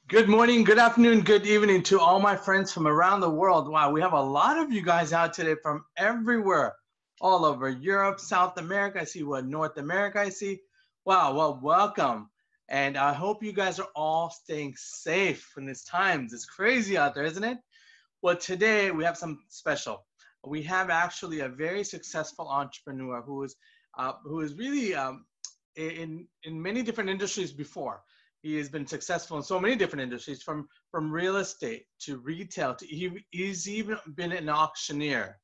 Good morning, good afternoon, good evening to all my friends from around the world. Wow, we have a lot of you guys out today from everywhere, all over Europe, South America. I see what North America I see. Wow, well, welcome. And I hope you guys are all staying safe in these times. It's crazy out there, isn't it? Well, today we have some special. We have actually a very successful entrepreneur who is really in many different industries before. He has been successful in so many different industries, from real estate to retail to he's even been an auctioneer.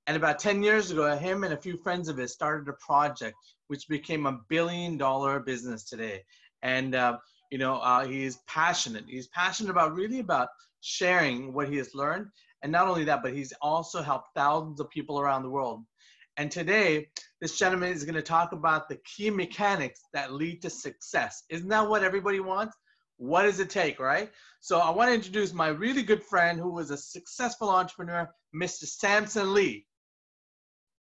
And about 10 years ago, him and a few friends of his started a project which became $1 billion business today. And he's passionate. He's passionate about really about sharing what he has learned. And not only that, but he's also helped thousands of people around the world. And today, this gentleman is going to talk about the key mechanics that lead to success. Isn't that what everybody wants? What does it take, right? So I want to introduce my really good friend who was a successful entrepreneur, Mr. Samson Li.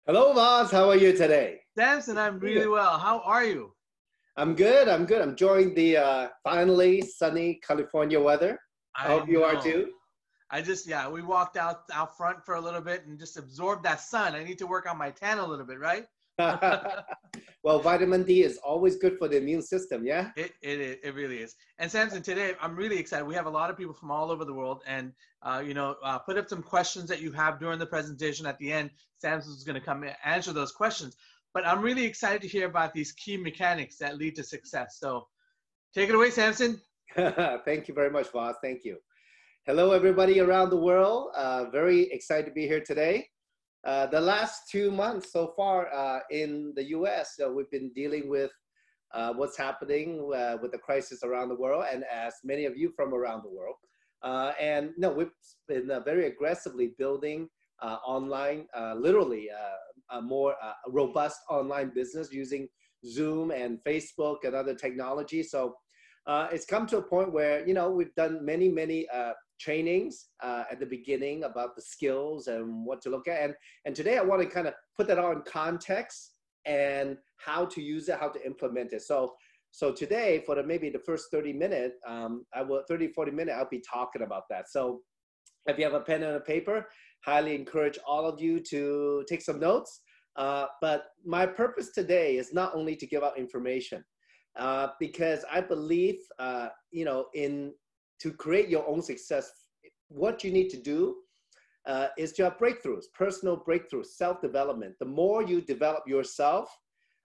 Hello, Voss. How are you today? Samson, I'm really well. How are you? I'm good. I'm good. I'm enjoying the finally sunny California weather. I hope you are too. We walked out front for a little bit and just absorbed that sun. I need to work on my tan a little bit, right? Well, vitamin D is always good for the immune system, yeah? It really is. And Samson, today I'm really excited. We have a lot of people from all over the world, and put up some questions that you have during the presentation. At the end, Samson's going to come and answer those questions. But I'm really excited to hear about these key mechanics that lead to success. So take it away, Samson. Thank you very much, Voss. Thank you. Hello, everybody around the world. Very excited to be here today. The last 2 months so far in the US, we've been dealing with what's happening with the crisis around the world, and as many of you from around the world. We've been very aggressively building online, literally a more robust online business using Zoom and Facebook and other technology. So it's come to a point where, we've done many trainings at the beginning about the skills and what to look at. And today I want to kind of put that all in context and how to use it, how to implement it. So today, for maybe the first 30 minutes, 40 minutes, I'll be talking about that. So if you have a pen and a paper, highly encourage all of you to take some notes. But my purpose today is not only to give out information, because I believe, to create your own success, what you need to do is to have breakthroughs, personal breakthroughs, self-development. The more you develop yourself,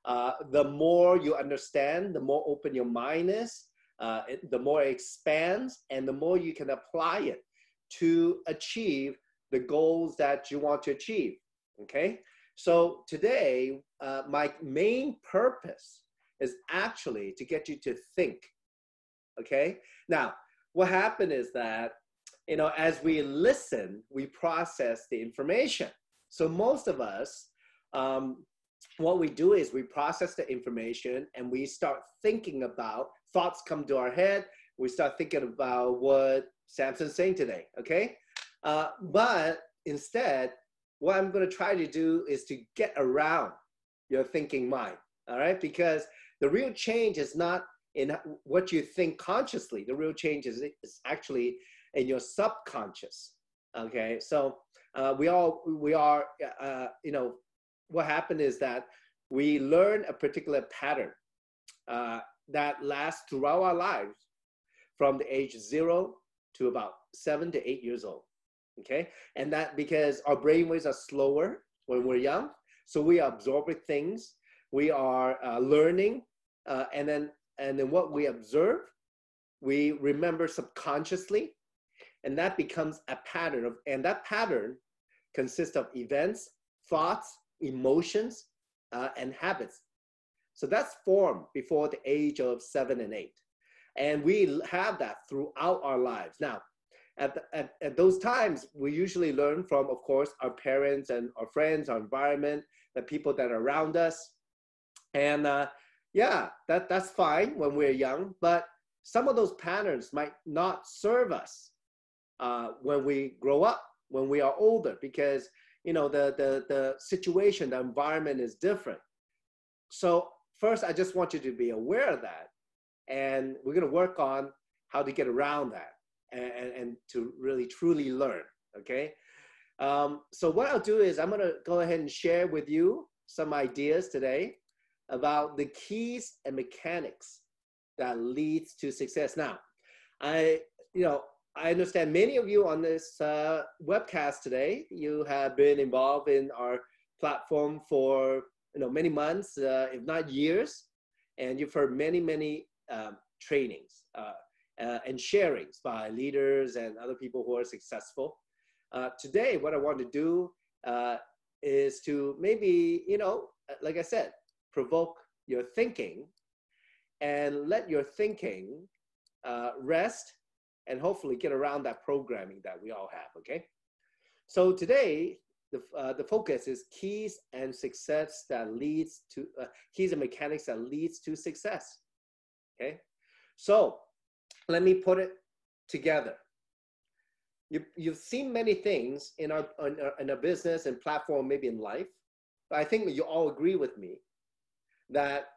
the more you understand, the more open your mind is, the more it expands, and the more you can apply it to achieve the goals that you want to achieve, okay? So today, my main purpose is actually to get you to think, okay? Now, what happened is that, as we listen, we process the information. So most of us, what we do is we process the information and we start thinking about, thoughts come to our head, we start thinking about what Samson's saying today, okay? But instead, what I'm going to try to do is to get around your thinking mind, all right? Because the real change is not in what you think consciously. The real change is actually in your subconscious, okay? So what happened is that we learn a particular pattern that lasts throughout our lives from the age 0 to about 7 to 8 years old, okay? And that because our brainwaves are slower when we're young, so we are absorbing things, we are learning, and then what we observe, we remember subconsciously, and that becomes a pattern and that pattern consists of events, thoughts, emotions, and habits. So that's formed before the age of 7 and 8. And we have that throughout our lives. Now, at those times, we usually learn from, of course, our parents and our friends, our environment, the people that are around us. And that's fine when we're young, but some of those patterns might not serve us when we grow up, when we are older, because the situation, the environment is different. So first, I just want you to be aware of that, and we're going to work on how to get around that and to really truly learn, okay? So what I'll do is I'm gonna go ahead and share with you some ideas today about the keys and mechanics that leads to success. Now, I understand many of you on this webcast today, you have been involved in our platform for many months, if not years, and you've heard many trainings and sharings by leaders and other people who are successful. Today, what I want to do is to maybe, like I said, provoke your thinking and let your thinking rest and hopefully get around that programming that we all have, okay? So today, the focus is keys and success that leads to, keys and mechanics that leads to success, okay? So let me put it together. You've seen many things in our business and platform, maybe in life, but I think you all agree with me that,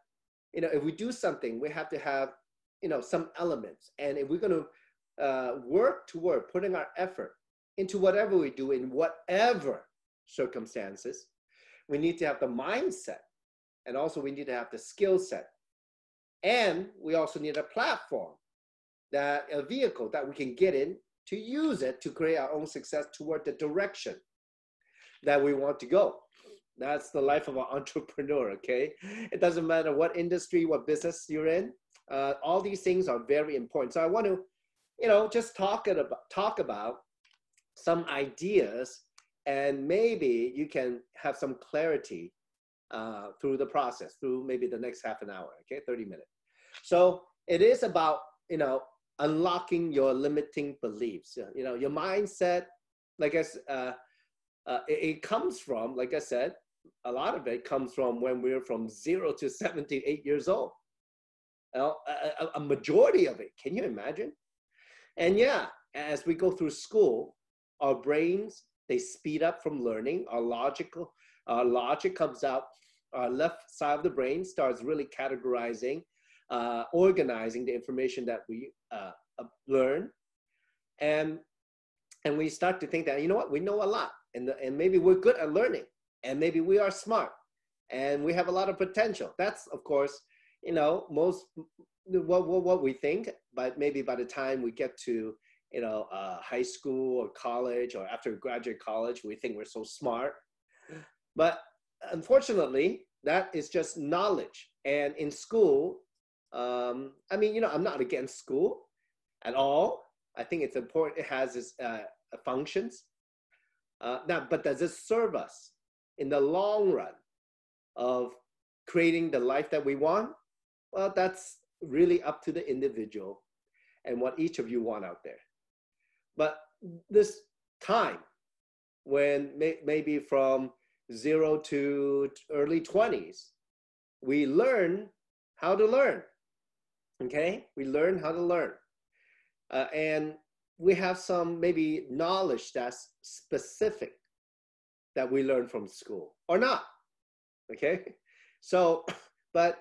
if we do something, we have to have, some elements. And if we're going to work toward putting our effort into whatever we do in whatever circumstances, we need to have the mindset, and also we need to have the skill set. And we also need a platform, a vehicle that we can get in to use it to create our own success toward the direction that we want to go. That's the life of an entrepreneur, okay? It doesn't matter what industry, what business you're in. All these things are very important. So I want to, just talk about some ideas, and maybe you can have some clarity through the process, through maybe the next half an hour, okay, 30 minutes. So it is about, unlocking your limiting beliefs. Your mindset, like I said, it comes from, like I said, a lot of it comes from when we're from 0 to 78 years old. A majority of it, can you imagine? And yeah, as we go through school, our brains, they speed up from learning. Our logic comes out. Our left side of the brain starts really categorizing, organizing the information that we learn, and we start to think that, we know a lot, and maybe we're good at learning, and maybe we are smart, and we have a lot of potential. That's, of course, most what we think, but maybe by the time we get to high school or college, or after graduate college, we think we're so smart. But unfortunately, that is just knowledge. And in school, I'm not against school at all. I think it's important. It has its functions. But does it serve us in the long run of creating the life that we want? Well, that's really up to the individual and what each of you want out there. But this time, when maybe from 0 to early 20s, we learn how to learn. Okay, we learn how to learn. And we have some maybe knowledge that's specific that we learn from school or not. Okay, so but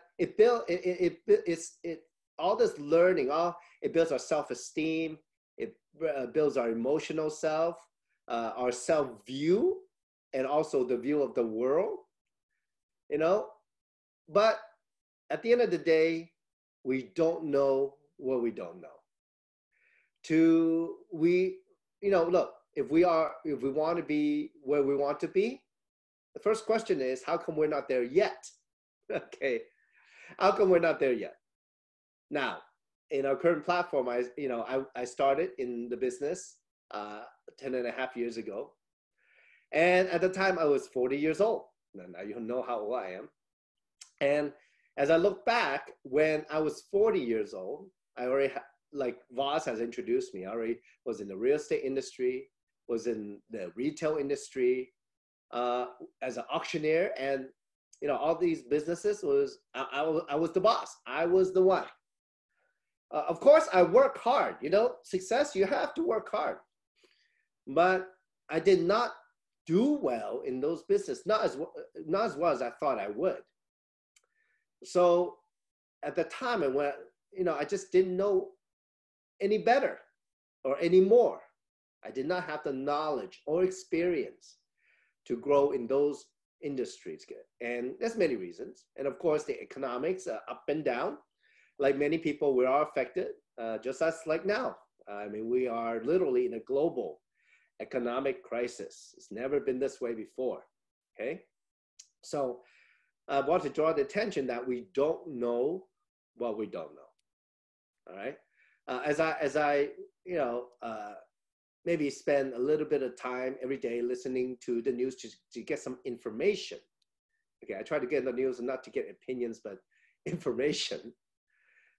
all this learning, it builds our self-esteem, it builds our emotional self, our self-view, and also the view of the world. But at the end of the day, we don't know what we don't know. Look, if we want to be where we want to be, the first question is, how come we're not there yet? Okay, how come we're not there yet? Now, in our current platform, I started in the business 10 and a half years ago. And at the time, I was 40 years old. Now you know how old I am. And as I look back, when I was 40 years old, I already, like Voss has introduced me, I already was in the real estate industry, was in the retail industry, as an auctioneer, and all these businesses I was the boss. I was the one. Of course, I work hard. Success, you have to work hard. But I did not do well in those businesses, not as well as I thought I would. So at the time, I just didn't know any better or any more. I did not have the knowledge or experience to grow in those industries. And there's many reasons. And of course, the economics are up and down. Like many people, we are affected, just as like now. I mean, we are literally in a global economic crisis. It's never been this way before, okay? So I want to draw the attention that we don't know what we don't know, all right? As I maybe spend a little bit of time every day listening to the news to get some information. Okay, I try to get the news and not to get opinions, but information.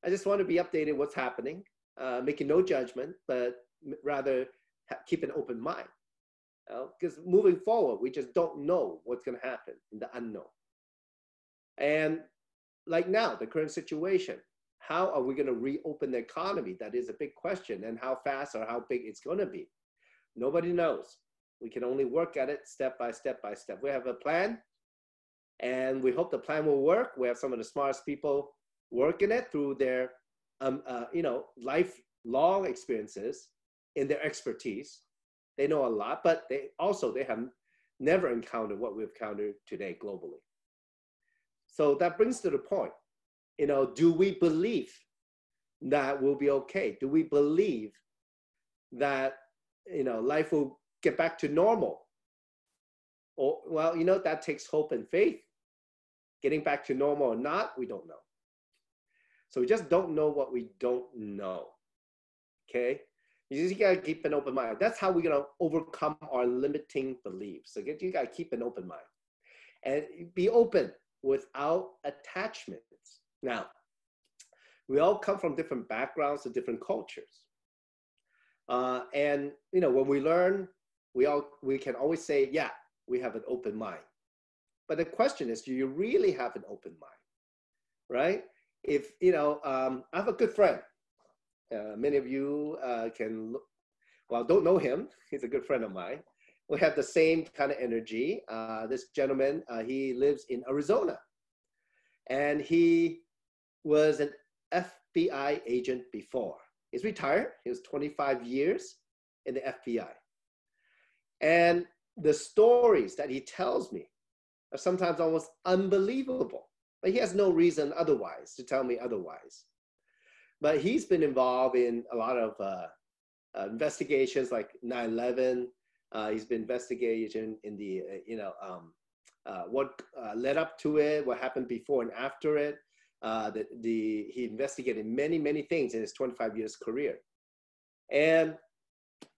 I just want to be updated what's happening, making no judgment, but rather keep an open mind. Because moving forward, we just don't know what's going to happen in the unknown. And like now, the current situation, how are we going to reopen the economy? That is a big question, and how fast or how big it's going to be. Nobody knows. We can only work at it step by step by step. We have a plan, and we hope the plan will work. We have some of the smartest people working it through their lifelong experiences in their expertise. They know a lot, but they have never encountered what we've encountered today globally. So that brings to the point, do we believe that we'll be okay? Do we believe that, life will get back to normal? Or, well, that takes hope and faith. Getting back to normal or not, we don't know. So we just don't know what we don't know, okay? You just gotta keep an open mind. That's how we're gonna overcome our limiting beliefs. So you gotta keep an open mind and be open without attachments. Now, we all come from different backgrounds and different cultures. And when we learn, we can always say, yeah, we have an open mind. But the question is, do you really have an open mind, right? If, I have a good friend. Many of you don't know him. He's a good friend of mine. We have the same kind of energy. This gentleman, he lives in Arizona. And he was an FBI agent before. He's retired. He was 25 years in the FBI. And the stories that he tells me are sometimes almost unbelievable. But he has no reason otherwise to tell me otherwise. But he's been involved in a lot of investigations like 9/11. He's been investigating in the, what led up to it, what happened before and after it. He investigated many, many things in his 25 years career. And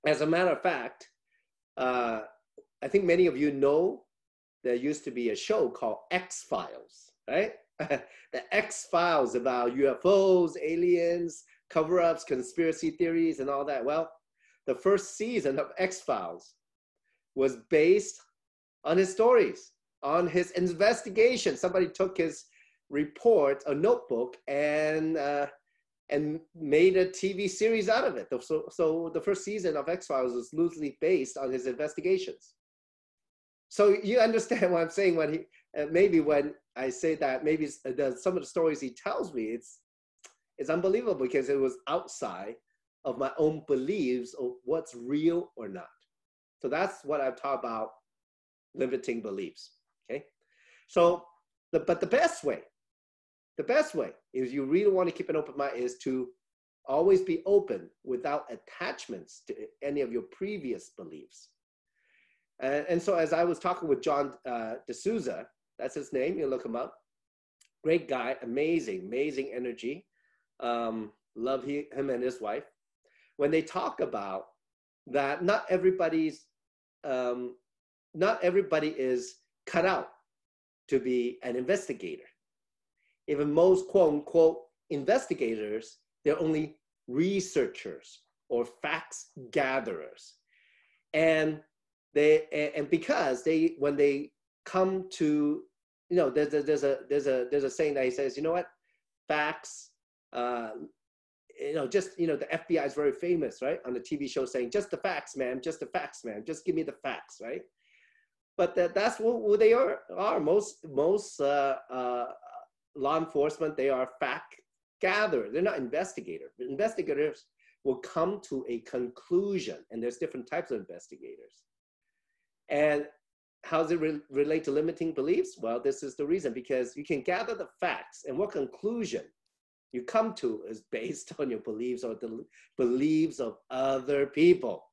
as a matter of fact, I think many of you know there used to be a show called X-Files, right? The X-Files about UFOs, aliens, cover-ups, conspiracy theories, and all that. Well, the first season of X-Files was based on his stories, on his investigation. Somebody took his report, a notebook, and made a TV series out of it. So the first season of X-Files was loosely based on his investigations. So you understand what I'm saying when maybe when I say that, maybe some of the stories he tells me, it's unbelievable because it was outside of my own beliefs of what's real or not. So that's what I've talked about, limiting beliefs, okay? So, but the best way is you really want to keep an open mind is to always be open without attachments to any of your previous beliefs. And so as I was talking with John D'Souza, that's his name, you look him up, great guy, amazing energy, love him and his wife. When they talk about that not everybody is cut out to be an investigator. Even most quote unquote investigators, they're only researchers or facts gatherers. And because when they come to, there's a saying that he says, you know what, facts, the FBI is very famous, right? On the TV show saying, just the facts, man, just the facts, man, just give me the facts, right? But that's what they are. Most law enforcement, they are fact gatherers. They're not investigators. Investigators will come to a conclusion. And there's different types of investigators. And how does it relate to limiting beliefs? Well, this is the reason, because you can gather the facts, and what conclusion you come to is based on your beliefs or the beliefs of other people.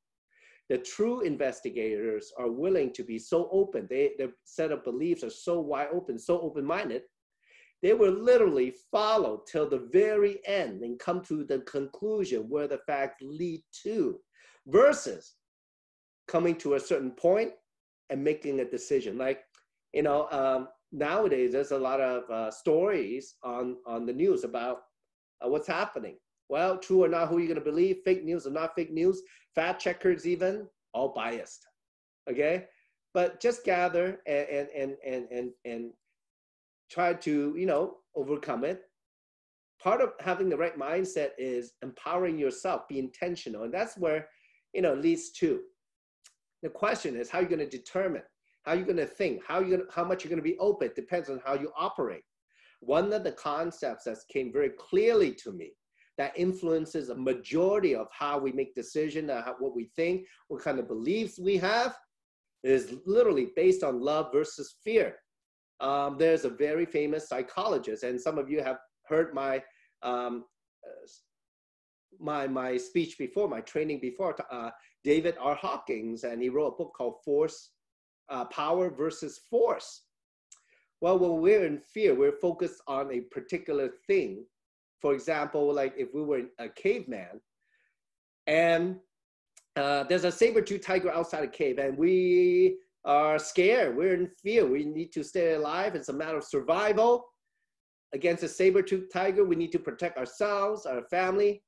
The true investigators are willing to be so open. Their set of beliefs are so wide open, so open-minded. They will literally follow till the very end and come to the conclusion where the facts lead to, versus coming to a certain point and making a decision. Like, nowadays there's a lot of stories on the news about what's happening. Well, true or not, who are you going to believe? Fake news or not fake news? Fact checkers even, all biased. Okay, but just gather and try to overcome it. Part of having the right mindset is empowering yourself, be intentional, and that's where it leads to. The question is, how are you going to determine? How are you going to think? How much you're going to be open? It depends on how you operate. One of the concepts that came very clearly to me that influences a majority of how we make decisions, what we think, what kind of beliefs we have, is literally based on love versus fear. There's a very famous psychologist, and some of you have heard my my speech before, my training before, David R. Hawkins, and he wrote a book called Power versus Force. Well, when we're in fear, we're focused on a particular thing. For example, like if we were a caveman and there's a saber-toothed tiger outside a cave and we are scared, we're in fear, we need to stay alive, it's a matter of survival. Against a saber-toothed tiger, we need to protect ourselves, our family,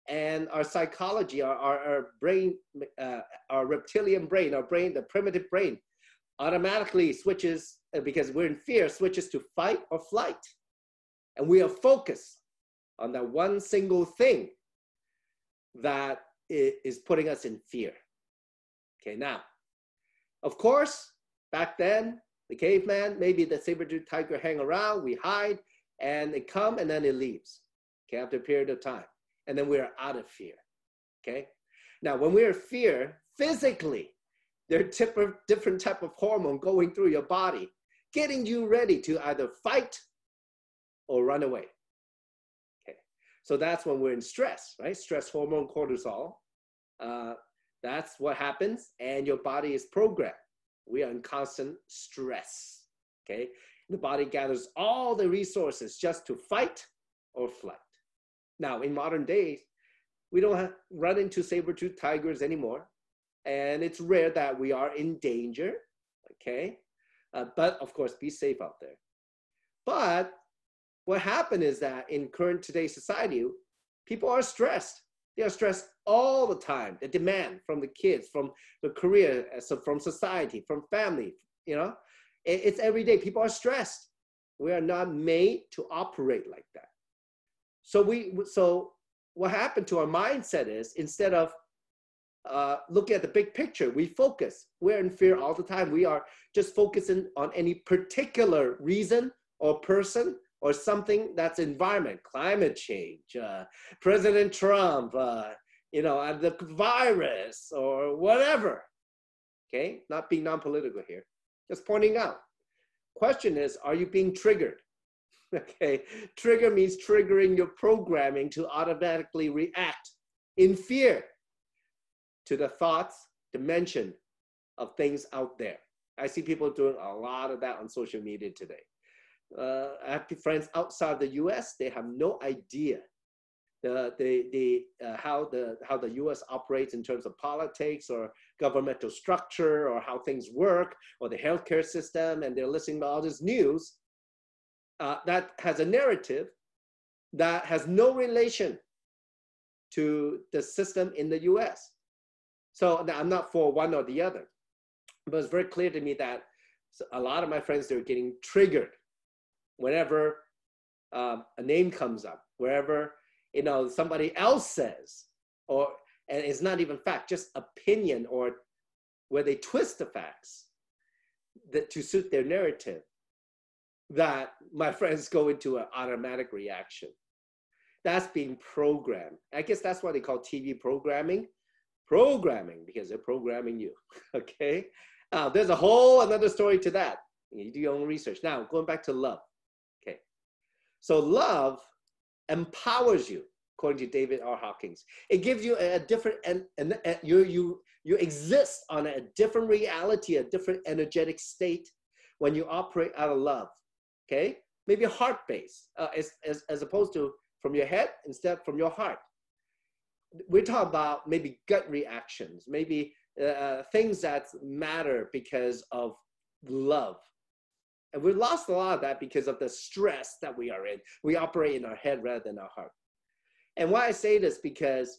and our psychology, our brain, our reptilian brain, the primitive brain, automatically switches, because we're in fear, switches to fight or flight. And we are focused on that one single thing that is putting us in fear. Okay, now, of course, back then, the caveman, maybe the saber-toothed tiger hang around, we hide, and it come and then it leaves, okay, after a period of time. And then we're out of fear, okay? Now, when we're in fear, physically, there are different type of hormone going through your body, getting you ready to either fight or run away, okay? So that's when we're in stress, right? Stress hormone, cortisol. That's what happens, and your body is programmed. We are in constant stress, okay? The body gathers all the resources just to fight or flight. Now, in modern days, we don't run into saber-toothed tigers anymore, and it's rare that we are in danger, okay? But of course, be safe out there. But what happened is that in current today's society, people are stressed. They are stressed all the time. The demand from the kids, from the career, from society, from family, it's every day. People are stressed. We are not made to operate like that. So what happened to our mindset is, instead of looking at the big picture, we focus. We're in fear all the time. We are just focusing on any particular reason or person or something that's environment, climate change, President Trump, the virus or whatever. Okay, not being non-political here, just pointing out. Question is, are you being triggered? Okay, trigger means triggering your programming to automatically react in fear to the thoughts, dimension of things out there. I see people doing a lot of that on social media today. I have friends outside the US, they have no idea how the US operates in terms of politics or governmental structure or how things work or the healthcare system, and they're listening to all this news that has a narrative that has no relation to the system in the US. So I'm not for one or the other, but it's very clear to me that a lot of my friends, they're getting triggered whenever a name comes up, wherever somebody else says, and it's not even fact, just opinion, or where they twist the facts to suit their narrative, that my friends go into an automatic reaction. That's being programmed. I guess that's what they call TV programming. Programming, because they're programming you, okay? There's a whole another story to that. You do your own research. Now, going back to love, okay? So love empowers you, according to David R. Hawkins. It gives you a different, and you exist on a different reality, a different energetic state when you operate out of love, okay? Maybe heart-based, as opposed to from your head, instead from your heart. We're talking about maybe gut reactions, maybe things that matter because of love. And we lost a lot of that because of the stress that we are in. We operate in our head rather than our heart. And why I say this, because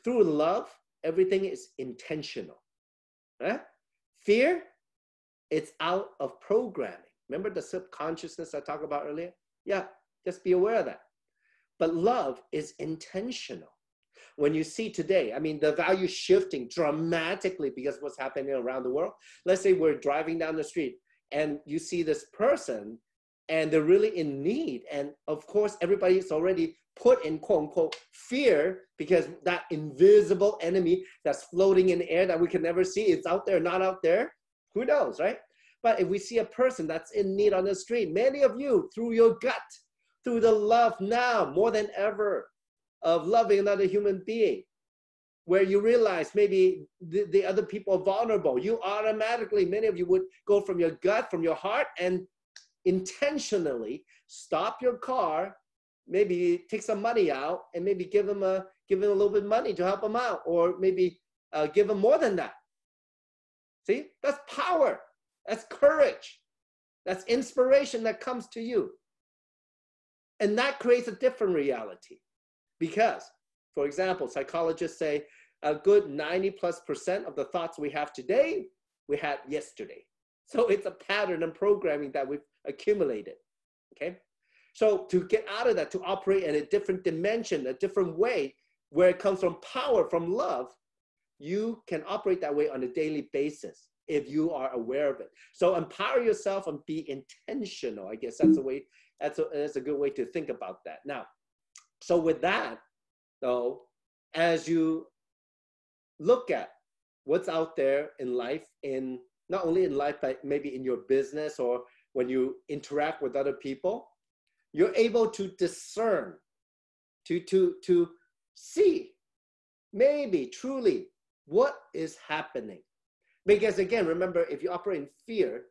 through love, everything is intentional. Right? Fear, it's out of programming. Remember the subconsciousness I talked about earlier? Yeah, just be aware of that. But love is intentional. When you see today, I mean, the value shifting dramatically because of what's happening around the world. Let's say we're driving down the street and you see this person and they're really in need. And of course, everybody's already put in quote unquote fear because that invisible enemy that's floating in the air that we can never see, it's out there, not out there. Who knows, right? But if we see a person that's in need on the street, many of you, through your gut, through the love now, more than ever, of loving another human being, where you realize maybe the other people are vulnerable, you automatically, many of you would go from your gut, from your heart, and intentionally stop your car, maybe take some money out, and maybe give them a little bit of money to help them out, or maybe give them more than that. See, that's power, that's courage, that's inspiration that comes to you. And that creates a different reality. Because, for example, psychologists say a good 90+% of the thoughts we have today, we had yesterday. So it's a pattern and programming that we've accumulated, okay? So to get out of that, to operate in a different dimension, a different way, where it comes from power, from love, you can operate that way on a daily basis if you are aware of it. So empower yourself and be intentional. I guess that's a way, that's a good way to think about that. Now, so with that, though, as you look at what's out there in life, in not only in life, but maybe in your business or when you interact with other people, you're able to discern, to see, maybe truly what is happening. Because again, remember, if you operate in fear,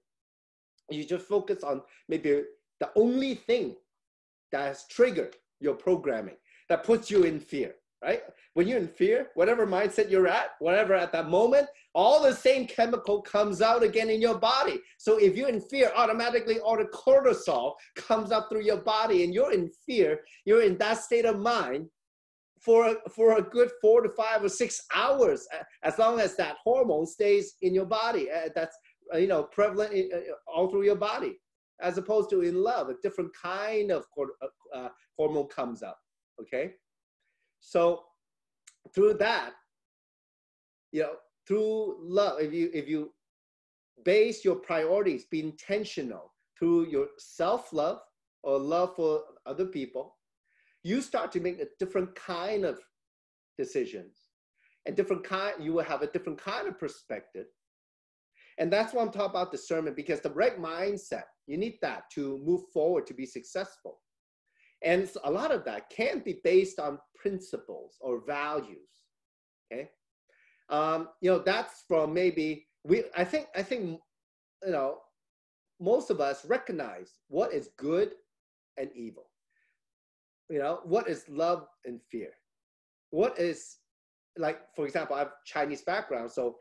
you just focus on maybe the only thing that has triggered your programming, that puts you in fear, right? When you're in fear, whatever mindset you're at, whatever at that moment, all the same chemical comes out again in your body. So if you're in fear, automatically all the cortisol comes up through your body, and you're in fear, you're in that state of mind for a good 4 to 5 or 6 hours, as long as that hormone stays in your body. That's prevalent all through your body. As opposed to in love, a different kind of hormone comes up, okay? So through that, through love, if you base your priorities, be intentional through your self-love or love for other people, you start to make a different kind of decisions. You will have a different kind of perspective. And that's why I'm talking about discernment, because the right mindset, you need that to move forward, to be successful. And a lot of that can be based on principles or values, okay? That's from maybe, I think, most of us recognize what is good and evil. What is love and fear? What is, like, for example, I have Chinese background, so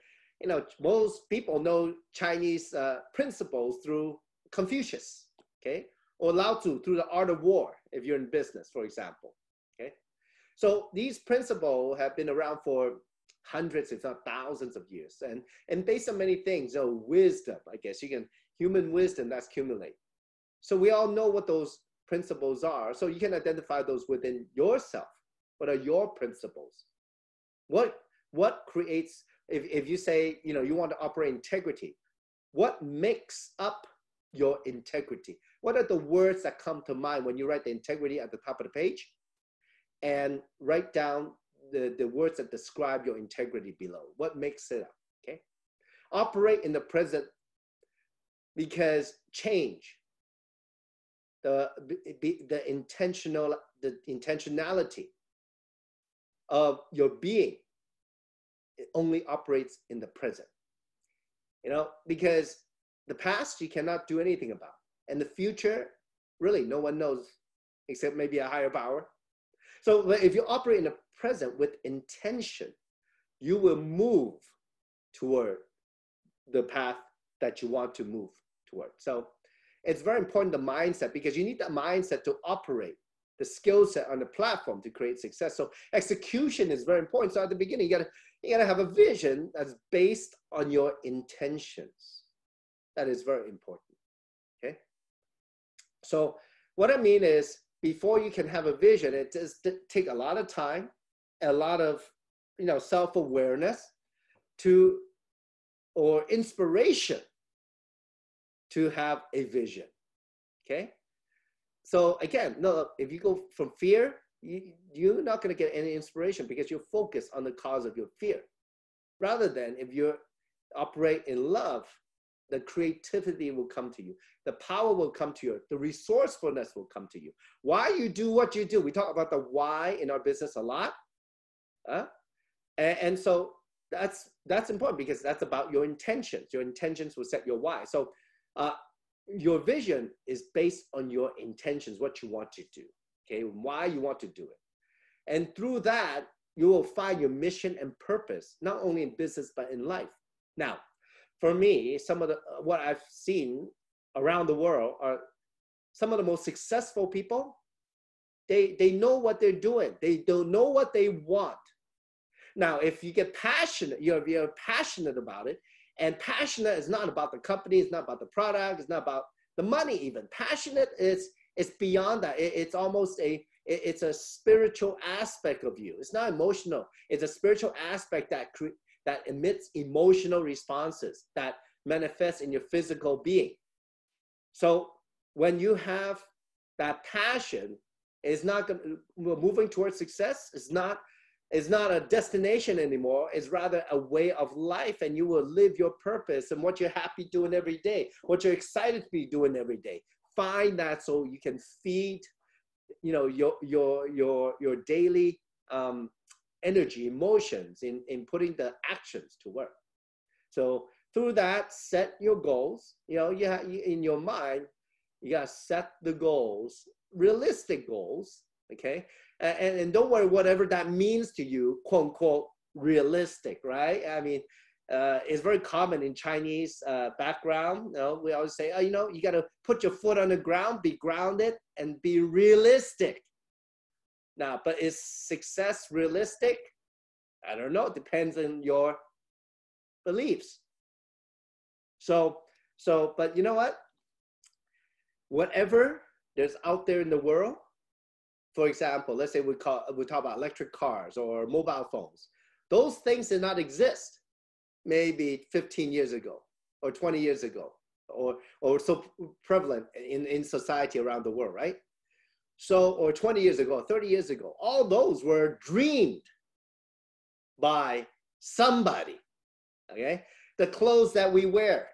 most people know Chinese principles through Confucius, okay? Or Lao Tzu through the art of war, if you're in business, for example, okay? So these principles have been around for hundreds, if not thousands of years. And based on many things, wisdom, I guess, human wisdom that's accumulated. So we all know what those principles are. So you can identify those within yourself. What are your principles? What creates, if you say, you want to operate integrity, what makes up your integrity? What are the words that come to mind when you write the integrity at the top of the page? and write down the words that describe your integrity below. What makes it up, okay? Operate in the present because change, the intentionality of your being, it only operates in the present. You know, because the past you cannot do anything about. And the future, really, no one knows except maybe a higher power. So if you operate in the present with intention, you will move toward the path that you want to move toward. So it's very important, the mindset, because you need that mindset to operate the skill set on the platform to create success. So execution is very important. So at the beginning, you gotta have a vision that's based on your intentions. That is very important, okay? So what I mean is, before you can have a vision, it does take a lot of time, a lot of, you know, self-awareness or inspiration to have a vision, okay? So again, no, if you go from fear, you're not gonna get any inspiration because you're focused on the cause of your fear. Rather than if you operate in love, the creativity will come to you. The power will come to you. The resourcefulness will come to you. Why you do what you do. We talk about the why in our business a lot. And so that's important because that's about your intentions. Your intentions will set your why. So your vision is based on your intentions, what you want to do, okay? Why you want to do it. And through that, you will find your mission and purpose, not only in business, but in life. Now, for me, some of what I've seen around the world are some of the most successful people. They know what they're doing. They don't know what they want. Now, if you get passionate, you're passionate about it, and passionate is not about the company, it's not about the product, it's not about the money even. Passionate is beyond that. It's almost it's a spiritual aspect of you. It's not emotional. It's a spiritual aspect that emits emotional responses that manifest in your physical being. So when you have that passion, it's not moving towards success. It's not a destination anymore. It's rather a way of life, and you will live your purpose and what you're happy doing every day, what you're excited to be doing every day. Find that so you can feed, you know, your daily energy, emotions in putting the actions to work. So through that, set your goals. You know, in your mind, you gotta set the goals, realistic goals, okay? And don't worry, whatever that means to you, quote unquote, realistic, right? I mean, it's very common in Chinese background. You know, we always say, oh, you know, you gotta put your foot on the ground, be grounded, and be realistic. Now, but is success realistic? I don't know. It depends on your beliefs. So, but you know what? Whatever there's out there in the world, for example, let's say we talk about electric cars or mobile phones. Those things did not exist maybe 15 years ago or 20 years ago, or so prevalent in society around the world, right? So, or 20 years ago, 30 years ago, all those were dreamed by somebody, okay? The clothes that we wear,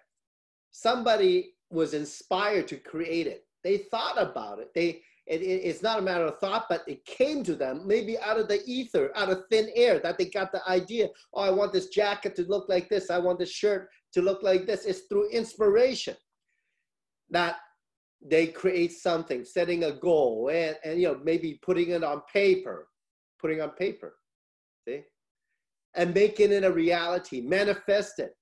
somebody was inspired to create it. They thought about it. It's not a matter of thought, but it came to them maybe out of the ether, out of thin air, that they got the idea, oh, I want this jacket to look like this. I want this shirt to look like this. It's through inspiration that they create something, setting a goal, and you know, maybe putting it on paper, see? And making it a reality, manifest it,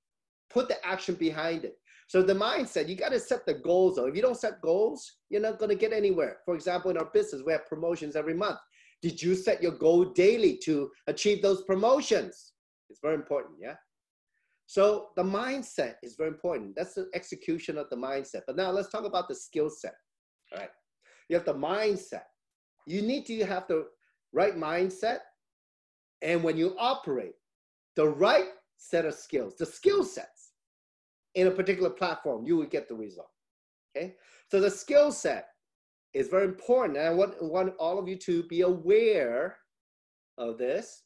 put the action behind it. So the mindset, you got to set the goals though. If you don't set goals, you're not going to get anywhere. For example, in our business, we have promotions every month. Did you set your goal daily to achieve those promotions? It's very important, yeah? So the mindset is very important. That's the execution of the mindset. But now let's talk about the skill set, all right? You have the mindset. You need to have the right mindset. And when you operate the right set of skills, the skill sets in a particular platform, you will get the result, okay? So the skill set is very important. And I want all of you to be aware of this,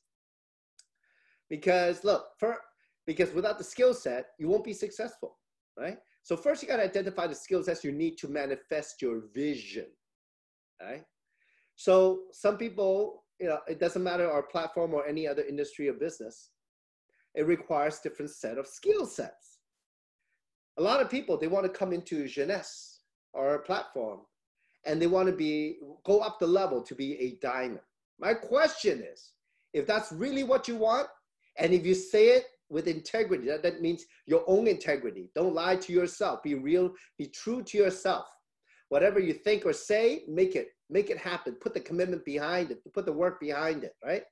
because look, because without the skill set, you won't be successful, right? So first you got to identify the skill sets you need to manifest your vision, right? So some people, it doesn't matter our platform or any other industry or business, it requires different set of skill sets. A lot of people, they want to come into Jeunesse or a platform and they want to go up the level to be a diamond. My question is, if that's really what you want, and if you say it with integrity, that means your own integrity. Don't lie to yourself. Be real, be true to yourself. Whatever you think or say, make it happen. Put the commitment behind it, put the work behind it, right?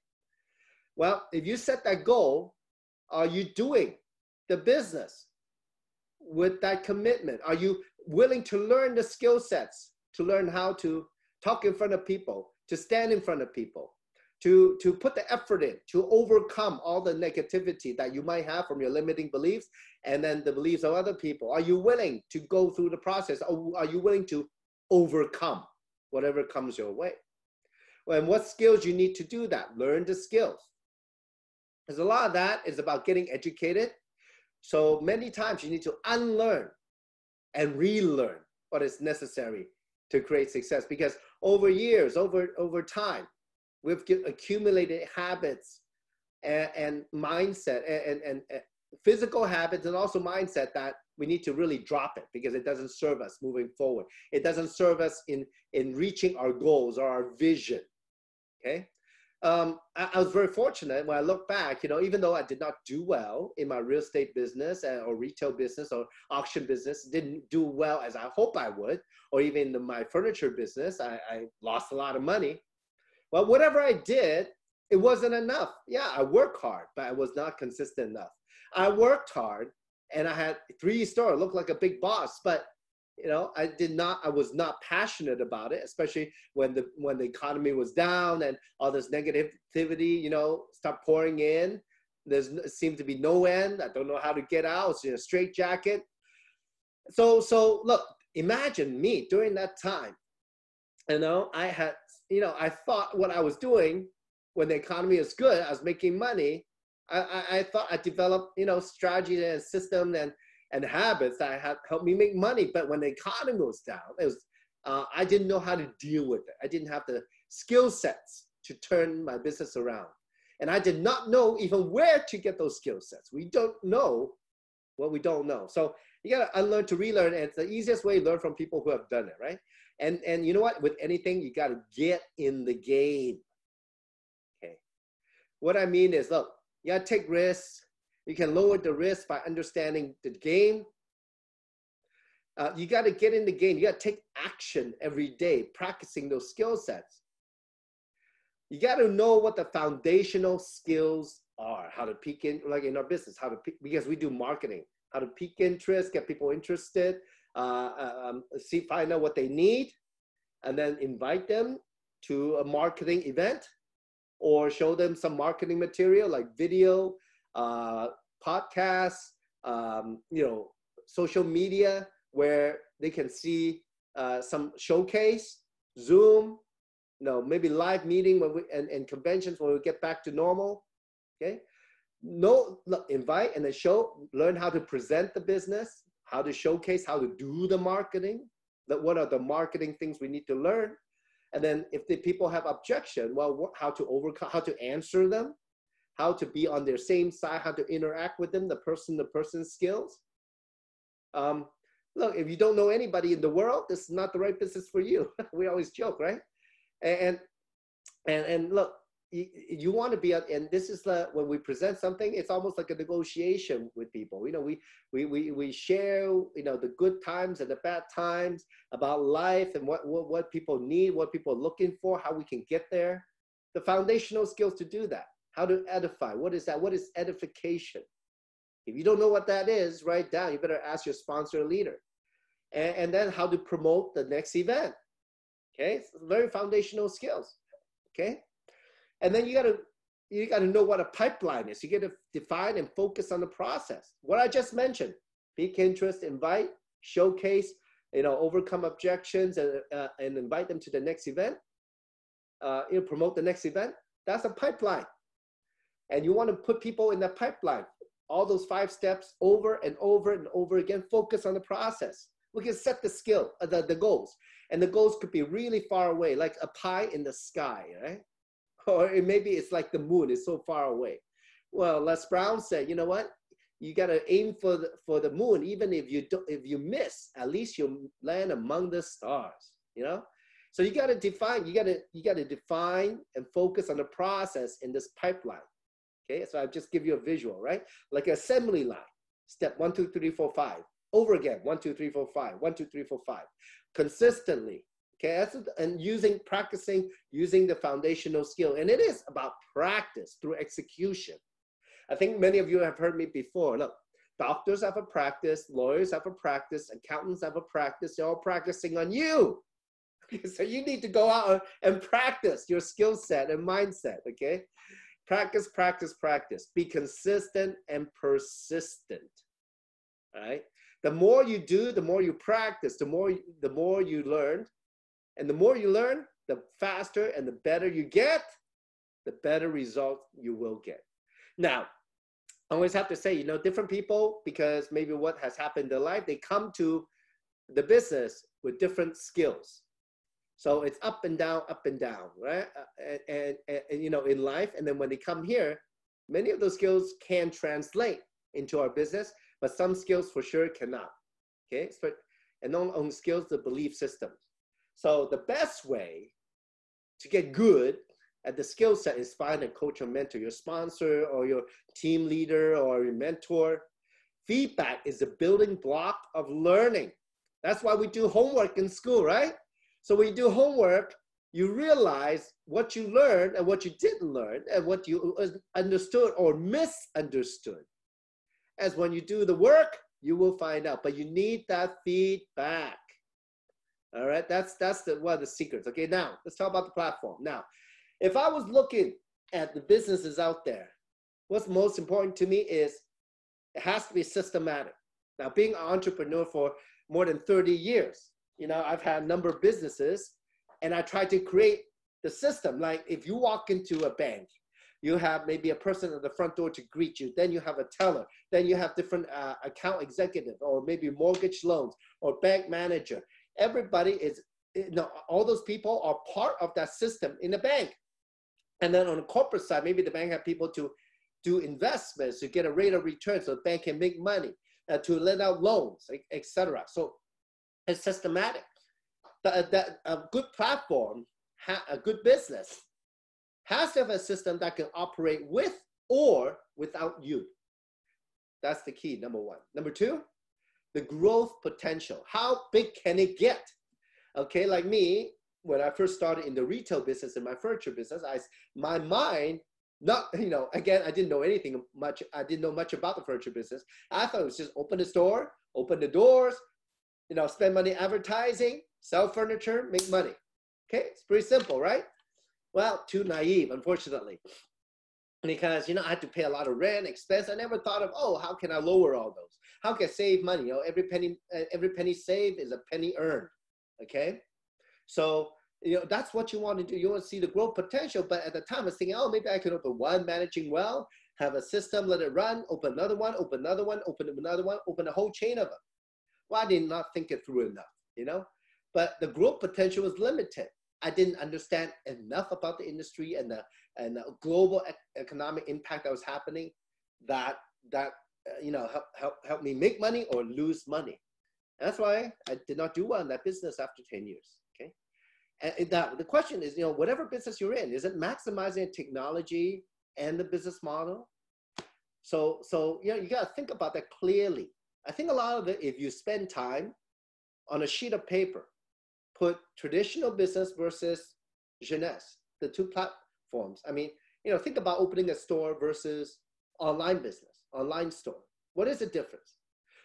Well, if you set that goal, are you doing the business with that commitment? Are you willing to learn the skill sets, to learn how to talk in front of people, to stand in front of people, to put the effort in, to overcome all the negativity that you might have from your limiting beliefs and then the beliefs of other people? Are you willing to go through the process? Are you willing to overcome whatever comes your way? Well, and what skills you need to do that? Learn the skills. Because a lot of that is about getting educated. So many times you need to unlearn and relearn what is necessary to create success. Because over years, over time, we've accumulated habits and mindset and physical habits and also mindset that we need to really drop it because it doesn't serve us moving forward. It doesn't serve us in reaching our goals or our vision, okay? I was very fortunate when I look back, even though I did not do well in my real estate business or retail business or auction business, didn't do well as I hope I would, or even in my furniture business, I lost a lot of money. Well, whatever I did, it wasn't enough. Yeah, I worked hard, but I was not consistent enough. I worked hard and I had 3 stores, looked like a big boss, but I was not passionate about it, especially when the economy was down and all this negativity, start pouring in. There seemed to be no end. I don't know how to get out. It's in a straitjacket. So look, imagine me during that time. I thought what I was doing when the economy is good, I was making money. I thought I developed, strategy and system and habits that had helped me make money. But when the economy was down, I didn't know how to deal with it. I didn't have the skill sets to turn my business around. And I did not know even where to get those skill sets. We don't know what we don't know. So you got to unlearn to relearn. And it's the easiest way to learn from people who have done it, right? And you know what? With anything, you got to get in the game. Okay. What I mean is, look, you got to take risks. You can lower the risk by understanding the game. You got to get in the game. You got to take action every day, practicing those skill sets. You got to know what the foundational skills are, how to peak in, like in our business, because we do marketing, how to pique interest, get people interested, find out what they need, and then invite them to a marketing event or show them some marketing material like video, podcasts, social media where they can see some showcase, Zoom, maybe live meeting and conventions when we get back to normal. Okay, invite and then learn how to present the business, how to showcase, how to do the marketing. What are the marketing things we need to learn? And then if the people have objection, well, how to overcome, how to answer them, how to be on their same side, how to interact with them, the person skills. Look, if you don't know anybody in the world, this is not the right business for you. We always joke, right? And look, you want to be, and this is when we present something, it's almost like a negotiation with people. We share, the good times and the bad times about life and what people need, what people are looking for, how we can get there. The foundational skills to do that. How to edify. What is that? What is edification? If you don't know what that is, write down. You better ask your sponsor or leader. And then how to promote the next event. Okay, so very foundational skills. Okay, and then you got to know what a pipeline is. You got to define and focus on the process. What I just mentioned: pique interest, invite, showcase, overcome objections and invite them to the next event, promote the next event. That's a pipeline. And you want to put people in that pipeline. All those 5 steps over and over and over again, focus on the process. We can set the goals. And the goals could be really far away, like a pie in the sky, right? Or maybe it's like the moon is so far away. Well, Les Brown said, you know what? You got to aim for the moon. Even if you miss, at least you'll land among the stars, So you got to define and focus on the process in this pipeline. Okay, so I'll just give you a visual, right? Like an assembly line. Step 1, 2, 3, 4, 5. Over again, 1, 2, 3, 4, 5. 1, 2, 3, 4, 5. Consistently. Okay, and practicing using the foundational skill. And it is about practice through execution. I think many of you have heard me before. Look, doctors have a practice, lawyers have a practice, accountants have a practice. They're all practicing on you. Okay, so you need to go out and practice your skill set and mindset, okay? Practice, practice, practice. Be consistent and persistent, all right? The more you do, the more you practice, the more you learn. And the more you learn, the faster and the better you get, the better results you will get. Now, I always have to say, different people, because maybe what has happened in their life, they come to the business with different skills. So it's up and down, right? And in life, and then when they come here, many of those skills can translate into our business, but some skills for sure cannot, okay? And on skills, the belief systems. So the best way to get good at the skill set is find a coach or mentor, your sponsor or your team leader or your mentor. Feedback is the building block of learning. That's why we do homework in school, right? So when you do homework, you realize what you learned and what you didn't learn and what you understood or misunderstood. As when you do the work, you will find out, but you need that feedback. All right, that's one of the secrets. Okay, now let's talk about the platform. Now, if I was looking at the businesses out there, what's most important to me is it has to be systematic. Now, being an entrepreneur for more than 30 years, I've had a number of businesses, and I try to create the system. Like if you walk into a bank, you have maybe a person at the front door to greet you. Then you have a teller. Then you have different account executive, or maybe mortgage loans or bank manager. Everybody is, all those people are part of that system in the bank. And then on the corporate side, maybe the bank have people to do investments to get a rate of return so the bank can make money, to lend out loans, etc. So it's systematic. A good platform, a good business has to have a system that can operate with or without you. That's the key, number 1. Number 2, the growth potential. How big can it get? Okay, like me, when I first started in the retail business, in my furniture business, my mind, again, I didn't know anything much. I didn't know much about the furniture business. I thought it was just open the store, open the doors, spend money advertising, sell furniture, make money. Okay, it's pretty simple, right? Well, too naive, unfortunately. Because, I had to pay a lot of rent, expense. I never thought of, how can I lower all those? How can I save money? Every penny saved is a penny earned, okay? So, that's what you want to do. You want to see the growth potential. But at the time, I was thinking, maybe I could open one, managing well, have a system, let it run, open another one, open another one, open another one, open a whole chain of them. Well, I did not think it through enough, But the growth potential was limited. I didn't understand enough about the industry and the global economic impact that was happening that helped me make money or lose money. And that's why I did not do well in that business after 10 years. Okay, and the question is, whatever business you're in, is it maximizing technology and the business model? So you got to think about that clearly. I think a lot of it, if you spend time on a sheet of paper, put traditional business versus jeunesse, the two platforms. I mean, think about opening a store versus online business, online store. What is the difference?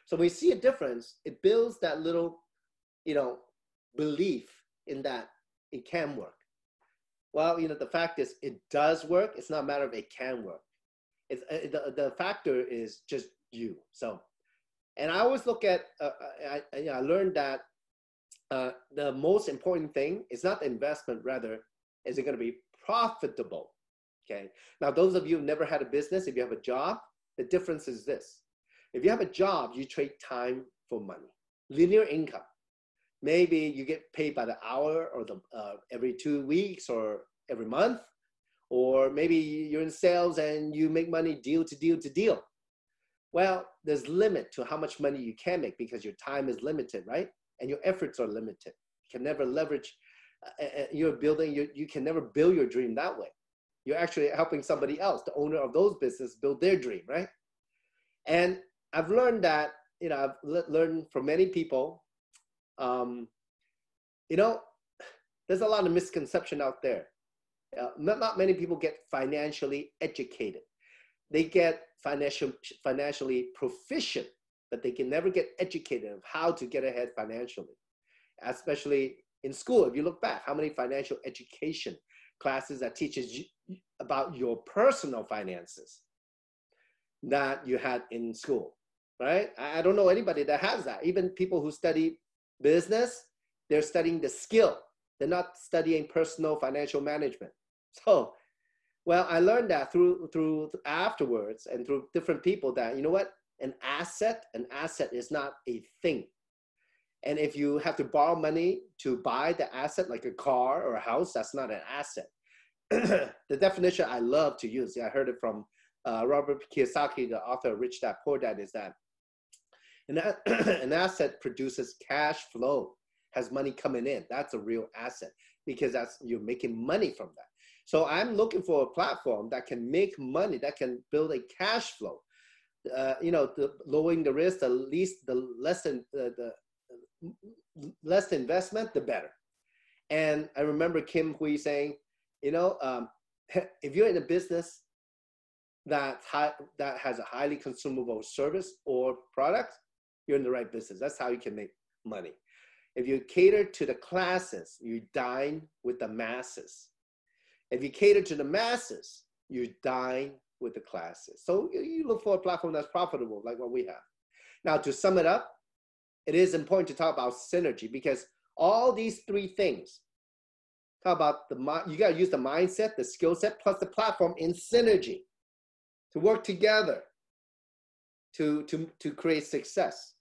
So when we see a difference, it builds that little, belief in that it can work. Well, the fact is it does work. It's not a matter of it can work. It's the factor is just you. So, and I always look at, I learned that the most important thing is not the investment, rather, is it going to be profitable? Okay. Now, those of you who've never had a business, if you have a job, the difference is this. If you have a job, you trade time for money, linear income. Maybe you get paid by the hour or every 2 weeks or every month, or maybe you're in sales and you make money deal to deal to deal. Well, there's limit to how much money you can make because your time is limited, right? And your efforts are limited. You can never leverage you can never build your dream that way. You're actually helping somebody else, the owner of those businesses, build their dream, right? And I've learned that, I've learned from many people, there's a lot of misconception out there. Not many people get financially educated. They get financially proficient, but they can never get educated on how to get ahead financially, especially in school. If you look back, how many financial education classes that teaches you about your personal finances that you had in school, right? I don't know anybody that has that. Even people who study business, they're studying the skill. They're not studying personal financial management. So, well, I learned that through afterwards and through different people that, you know what, an asset is not a thing. And if you have to borrow money to buy the asset, like a car or a house, that's not an asset. The definition I love to use, I heard it from Robert Kiyosaki, the author of Rich Dad Poor Dad, is that an asset produces cash flow, has money coming in. That's a real asset because you're making money from that. So I'm looking for a platform that can make money, that can build a cash flow. Lowering the risk, the less investment, the better. And I remember Kim Hui saying, if you're in a business that has a highly consumable service or product, you're in the right business. That's how you can make money. If you cater to the classes, you dine with the masses. If you cater to the masses, you dine with the classes. So you look for a platform that's profitable, like what we have. Now, to sum it up, it is important to talk about synergy because all these three things, talk about you got to use the mindset, the skill set, plus the platform in synergy to work together to create success.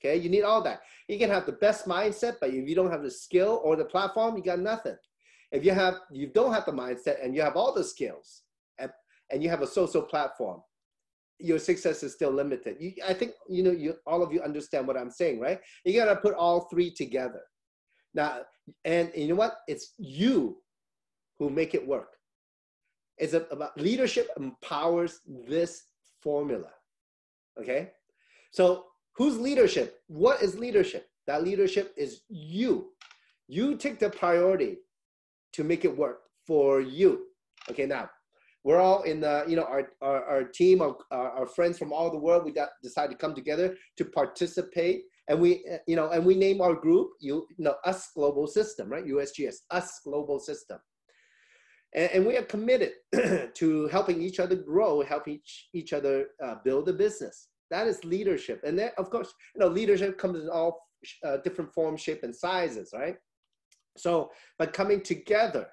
Okay, you need all that. You can have the best mindset, but if you don't have the skill or the platform, you got nothing. If you don't have the mindset and you have all the skills and you have a social platform, your success is still limited. I think all of you understand what I'm saying, right? You got to put all three together. Now, and you know what? It's you who make it work. It's about leadership empowers this formula. Okay, so whose leadership? What is leadership? That leadership is you. You take the priority to make it work for you. Okay, now we're all in the, our team, our friends from all the world. We decided to come together to participate, and we name our group, Us Global System, right? USGS, Us Global System, and we are committed to helping each other grow, helping each other build a business. That is leadership, and then of course, leadership comes in all different forms, shape, and sizes, right? So, but coming together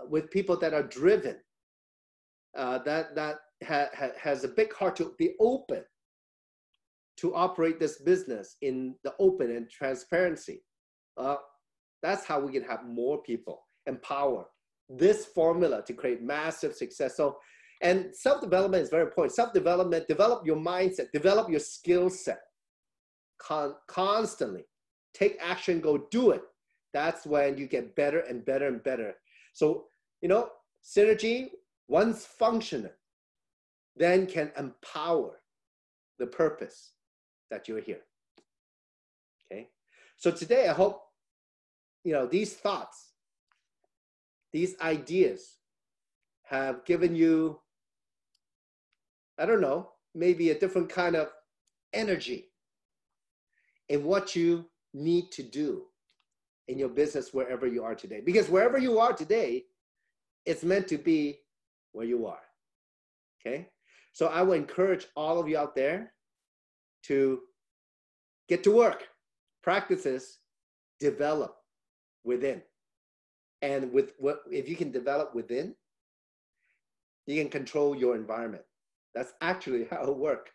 with people that are driven, that has a big heart to be open to operate this business in the open and transparency. That's how we can have more people empower this formula to create massive success. So, and self-development is very important. Self-development, develop your mindset, develop your skill set constantly. Take action, go do it. That's when you get better and better and better. So, synergy, once functioning, then can empower the purpose that you're here. Okay. So today, I hope, these thoughts, these ideas have given you, I don't know, maybe a different kind of energy in what you need to do in your business wherever you are today. Because wherever you are today, it's meant to be where you are. Okay? So I would encourage all of you out there to get to work. Practice this develop within. And with what, if you can develop within, you can control your environment. That's actually how it works.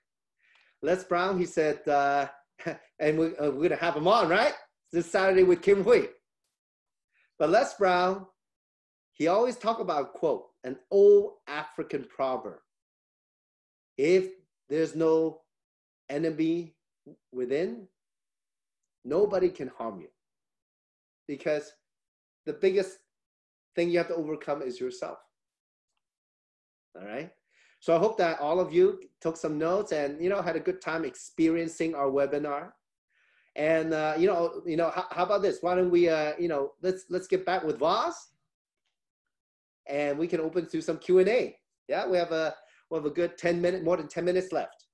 Les Brown, he said, and we're going to have him on, right? This Saturday with Kim Hui. But Les Brown, he always talk about, quote, an old African proverb. If there's no enemy within, nobody can harm you. Because the biggest thing you have to overcome is yourself. All right? So I hope that all of you took some notes and, had a good time experiencing our webinar. And, how about this? Why don't we, let's get back with Voz and we can open to some Q&A. Yeah, we have a good 10 minutes, more than 10 minutes left.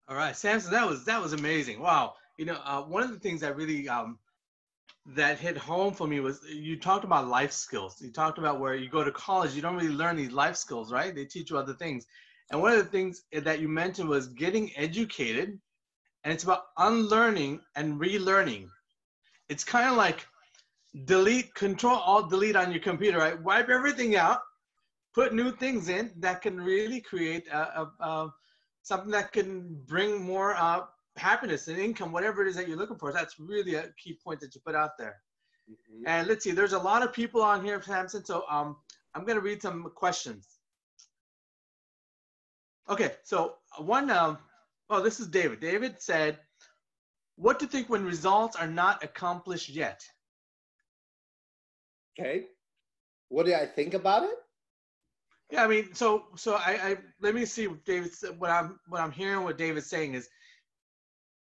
All right, Samson, that was amazing. Wow. One of the things that really, that hit home for me was you talked about life skills. You talked about where you go to college, you don't really learn these life skills, right? They teach you other things. And one of the things that you mentioned was getting educated, and it's about unlearning and relearning. It's kind of like delete, Control Alt Delete on your computer, right? Wipe everything out, put new things in that can really create something that can bring more happiness and income, whatever it is that you're looking for. That's really a key point that you put out there. Mm-hmm. And let's see, there's a lot of people on here, Samson, so I'm going to read some questions. Okay, so this is David. David said, what do you think when results are not accomplished yet? Okay, what do I think about it? Yeah, I mean, so I let me see what David said. What I'm hearing, what David's saying is,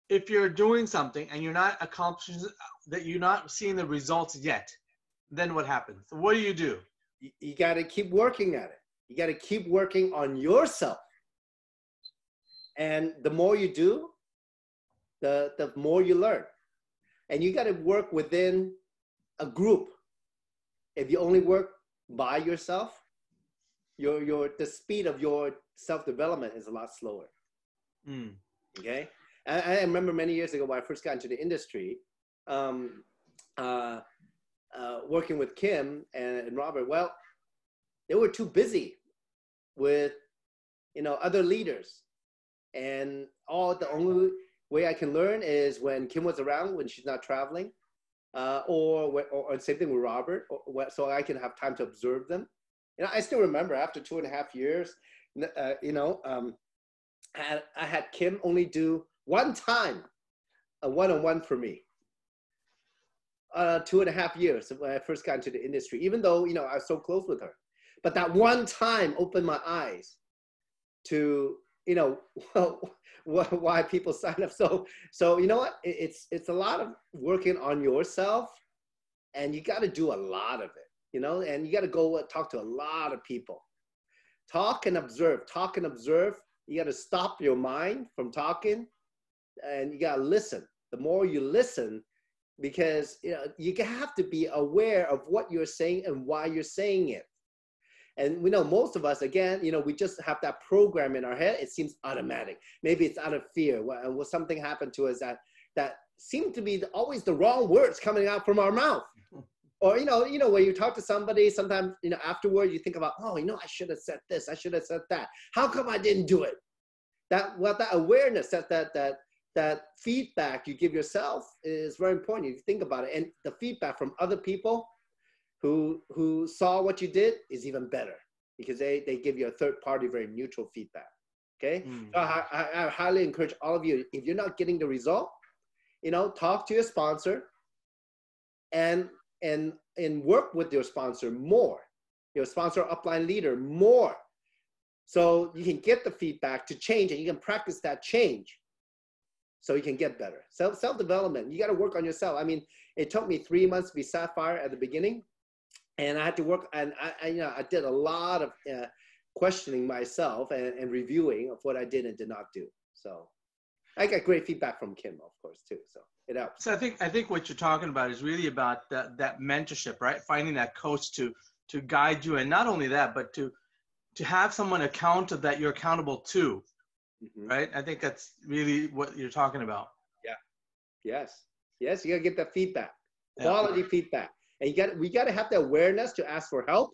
if you're doing something and you're not accomplishing that, you're not seeing the results yet, then what happens? What do? You got to keep working at it. You got to keep working on yourself. And the more you do, the more you learn. And you got to work within a group. If you only work by yourself, the speed of your self-development is a lot slower. Mm. Okay? I remember many years ago when I first got into the industry, working with Kim and Robert. Well, they were too busy with, other leaders. And the only way I can learn is when Kim was around, when she's not traveling, or same thing with Robert, so I can have time to observe them. I still remember after 2.5 years, I had Kim only do one time a one-on-one for me. 2.5 years when I first got into the industry, even though, I was so close with her. But that one time opened my eyes to, why people sign up. So you know what? It's a lot of working on yourself, and you got to do a lot of it, and you got to go talk to a lot of people. Talk and observe. You got to stop your mind from talking, and you got to listen. The more you listen, because you have to be aware of what you're saying and why you're saying it. And we know most of us, again, we just have that program in our head. It seems automatic. Maybe it's out of fear. Well, something happened to us that seemed to be always the wrong words coming out from our mouth. Or, when you talk to somebody, sometimes, afterward you think about, I should have said this. I should have said that. How come I didn't do it? That awareness, that feedback you give yourself is very important. You think about it. And the feedback from other people who saw what you did is even better, because they give you a third party, very neutral feedback. Okay. So I highly encourage all of you, if you're not getting the result, talk to your sponsor and work with your sponsor more, your sponsor upline leader more, so you can get the feedback to change, and you can practice that change so you can get better. Self-development, you got to work on yourself. I mean, it took me 3 months to be Sapphire at the beginning, and I had to work, and I did a lot of questioning myself and reviewing of what I did and did not do. So I got great feedback from Kim, of course, too. So it helps. So I think what you're talking about is really about that mentorship, right? Finding that coach to guide you, and not only that, but to have someone that you're accountable to, right? I think that's really what you're talking about. Yeah. Yes. You gotta get that feedback. quality feedback. And we got to have the awareness to ask for help,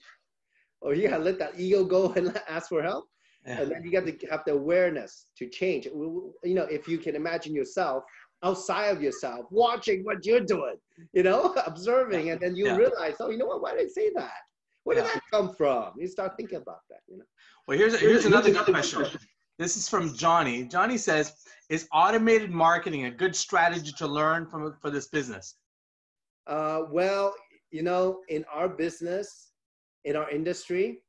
or you got to let that ego go and ask for help. And then you got to have the awareness to change. You know, if you can imagine yourself outside of yourself, watching what you're doing, you know, observing, and then you realize, oh, you know what? Why did I say that? Where did that come from? You start thinking about that, you know. Well, here's another good question. This is from Johnny. Johnny says, is automated marketing a good strategy to learn for this business? Well, you know, in our business, in our industry,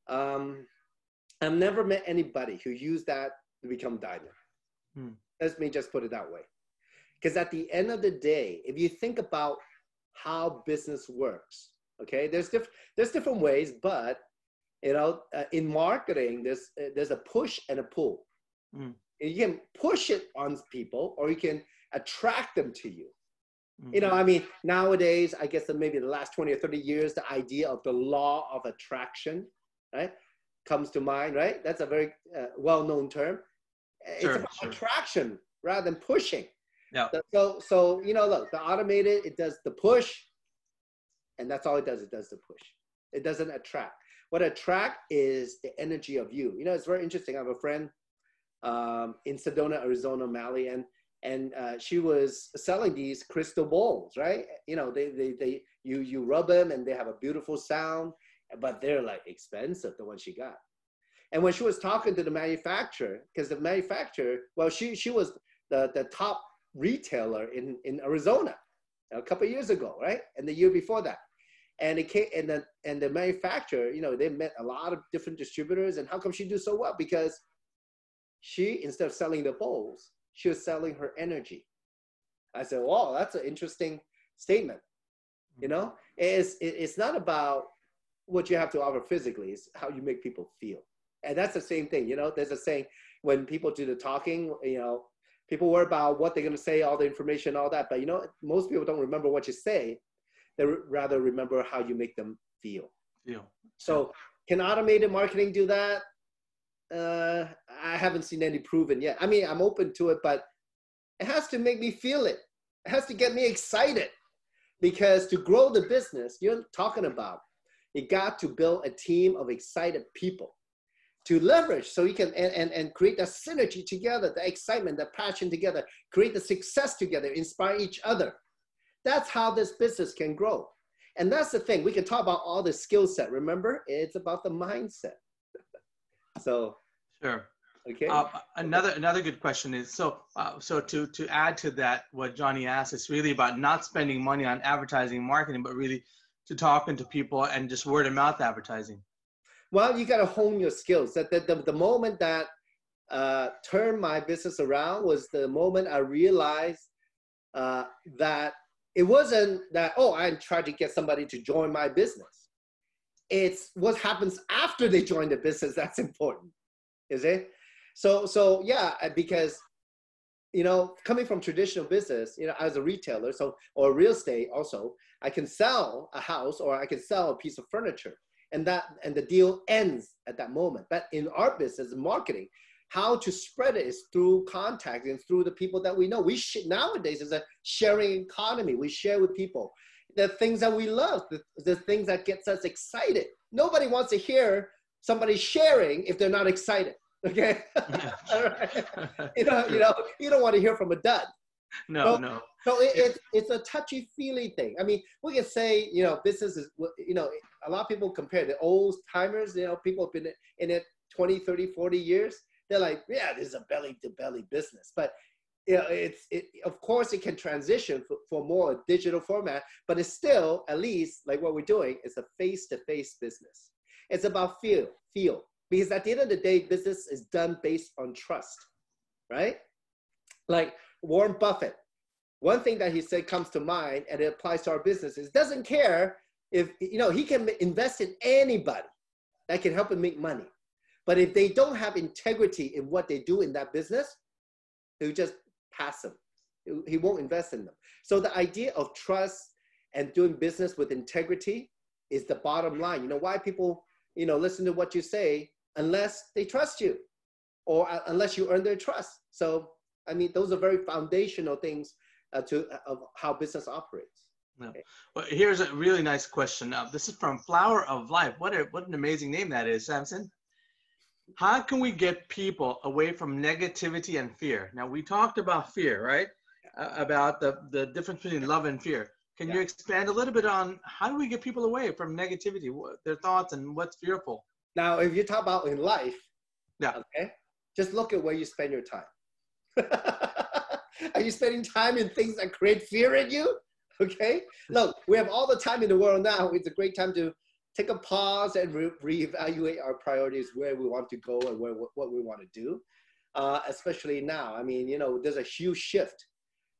I've never met anybody who used that to become diamond. Let me just put it that way. Because at the end of the day, if you think about how business works, okay, there's different ways, but you know, in marketing, there's a push and a pull. You can push it on people, or you can attract them to you. You know, I mean, nowadays, I guess that maybe the last 20 or 30 years, the idea of the law of attraction, right, comes to mind, right? That's a very well-known term. It's about attraction rather than pushing. Yeah. So you know, look, the automated, it does the push, and that's all it does. It does the push. It doesn't attract. What attract is the energy of you. You know, it's very interesting. I have a friend in Sedona, Arizona, Mali, and she was selling these crystal bowls, right? You know, you rub them and they have a beautiful sound, but they're like expensive, the one she got. And when she was talking to the manufacturer, because the manufacturer, well, she was the top retailer in Arizona a couple of years ago, right? And the year before that. And it came, and the manufacturer, you know, they met a lot of different distributors. And how come she do so well? Because she, instead of selling the bowls, she was selling her energy. I said, wow, that's an interesting statement. You know, it's not about what you have to offer physically, it's how you make people feel. And that's the same thing, you know, there's a saying, when people do the talking, you know, people worry about what they're going to say, all the information, all that. But, you know, most people don't remember what you say. They rather remember how you make them feel. So can automated marketing do that? I haven't seen any proven yet. I mean, I'm open to it, but it has to make me feel it. It has to get me excited, because to grow the business you're talking about, you got to build a team of excited people to leverage, so you can and create a synergy together, the excitement, the passion together, create the success together, inspire each other. That's how this business can grow. And that's the thing. We can talk about all the skill set. Remember, it's about the mindset. So, sure. Okay. Another good question is, so to add to that, what Johnny asked, it's really about not spending money on advertising and marketing, but really to talking to people and just word of mouth advertising. Well, you got to hone your skills. The moment that turned my business around was the moment I realized that it wasn't that, oh, I tried to get somebody to join my business. It's what happens after they join the business that's important, is it? So yeah, because, you know, coming from traditional business, you know, as a retailer, or real estate also, I can sell a house or I can sell a piece of furniture, and the deal ends at that moment. But in our business, marketing, how to spread it is through contact and through the people that we know. Nowadays is a sharing economy. We share with people the things that we love, the things that gets us excited. Nobody wants to hear somebody sharing if they're not excited. Okay. All right. You don't want to hear from a dud. No. So it's a touchy-feely thing. I mean, we can say, you know, business is, you know, a lot of people compare the old timers, you know, people have been in it 20, 30, 40 years. They're like, yeah, this is a belly-to-belly business. But, you know, of course, it can transition for more digital format, but it's still, at least, like what we're doing, it's a face-to-face business. It's about feel. Because at the end of the day, business is done based on trust, right? Like Warren Buffett, one thing that he said comes to mind, and it applies to our business, is doesn't care if, you know, he can invest in anybody that can help him make money. But if they don't have integrity in what they do in that business, he'll just pass them. He won't invest in them. So the idea of trust and doing business with integrity is the bottom line. You know, why people, you know, listen to what you say unless they trust you, or unless you earn their trust. So, I mean, those are very foundational things of how business operates. No. Well, here's a really nice question. This is from Flower of Life. What an amazing name that is, Samson. How can we get people away from negativity and fear? Now, we talked about fear, right? About the difference between love and fear. Can you expand a little bit on how do we get people away from negativity, their thoughts, and what's fearful? Now, if you talk about in life, yeah, okay, just look at where you spend your time. Are you spending time in things that create fear in you? Okay, look, we have all the time in the world now. It's a great time to take a pause and reevaluate our priorities, where we want to go and what we want to do, especially now. I mean, you know, there's a huge shift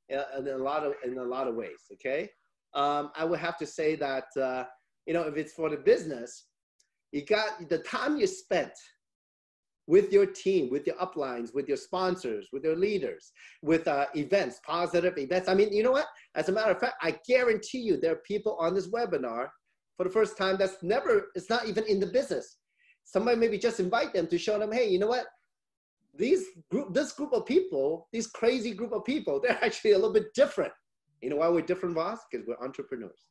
in a lot of ways. Okay, I would have to say that you know, if it's for the business, you got the time you spent with your team, with your uplines, with your sponsors, with your leaders, with events, positive events. I mean, you know what? As a matter of fact, I guarantee you there are people on this webinar for the first time it's not even in the business. Somebody maybe just invite them to show them, hey, you know what? This group of people, this crazy group of people, they're actually a little bit different. You know why we're different, boss? Because we're entrepreneurs.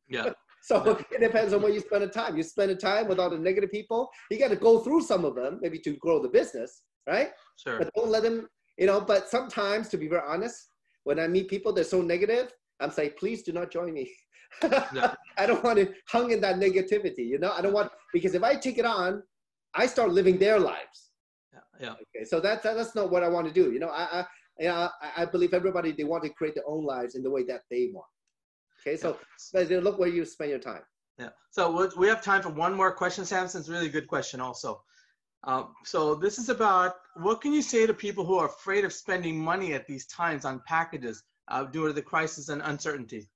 Yeah. So it depends on where you spend the time. You spend the time with all the negative people. You got to go through some of them, maybe to grow the business, right? Sure. But don't let them, you know, but sometimes, to be very honest, when I meet people that are so negative, I'm saying, please do not join me. Yeah. I don't want to hang in that negativity, you know? I don't want, because if I take it on, I start living their lives. Yeah. Okay, so that's not what I want to do. You know, I believe everybody, they want to create their own lives in the way that they want. Okay, so look where you spend your time. Yeah. So we have time for one more question, Samson. It's a really good question also. So this is about, what can you say to people who are afraid of spending money at these times on packages due to the crisis and uncertainty?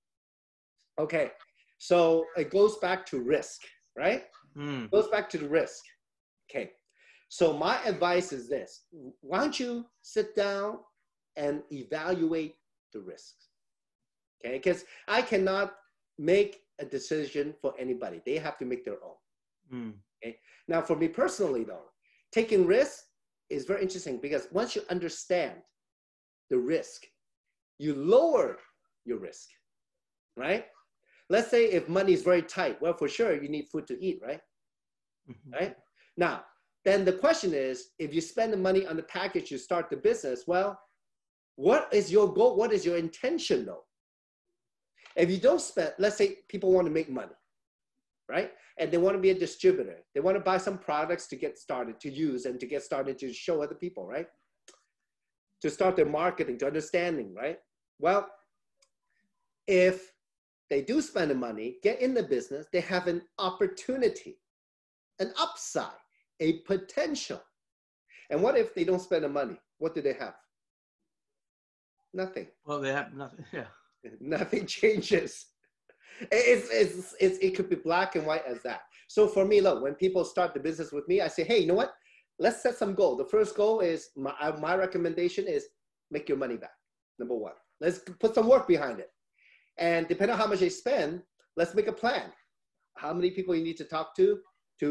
Okay, so it goes back to risk, right? It goes back to the risk. Okay, so my advice is this. Why don't you sit down and evaluate the risks? Okay, because I cannot make a decision for anybody. They have to make their own. Okay. Now, for me personally, though, taking risks is very interesting, because once you understand the risk, you lower your risk, right? Let's say if money is very tight, well, for sure, you need food to eat, right? Right? Now, then the question is, if you spend the money on the package, you start the business, well, what is your goal? What is your intention, though? If you don't spend, let's say people want to make money, right? And they want to be a distributor. They want to buy some products to get started, to use, and to get started to show other people, right? To start their marketing, to understanding, right? Well, if they do spend the money, get in the business, they have an opportunity, an upside, a potential. And what if they don't spend the money? What do they have? Nothing. Well, they have nothing, yeah. Nothing changes. It could be black and white as that. So for me, look, when people start the business with me, I say, hey, you know what? Let's set some goal. The first goal is, my recommendation is make your money back, number one. Let's put some work behind it. And depending on how much they spend, let's make a plan. How many people you need to talk to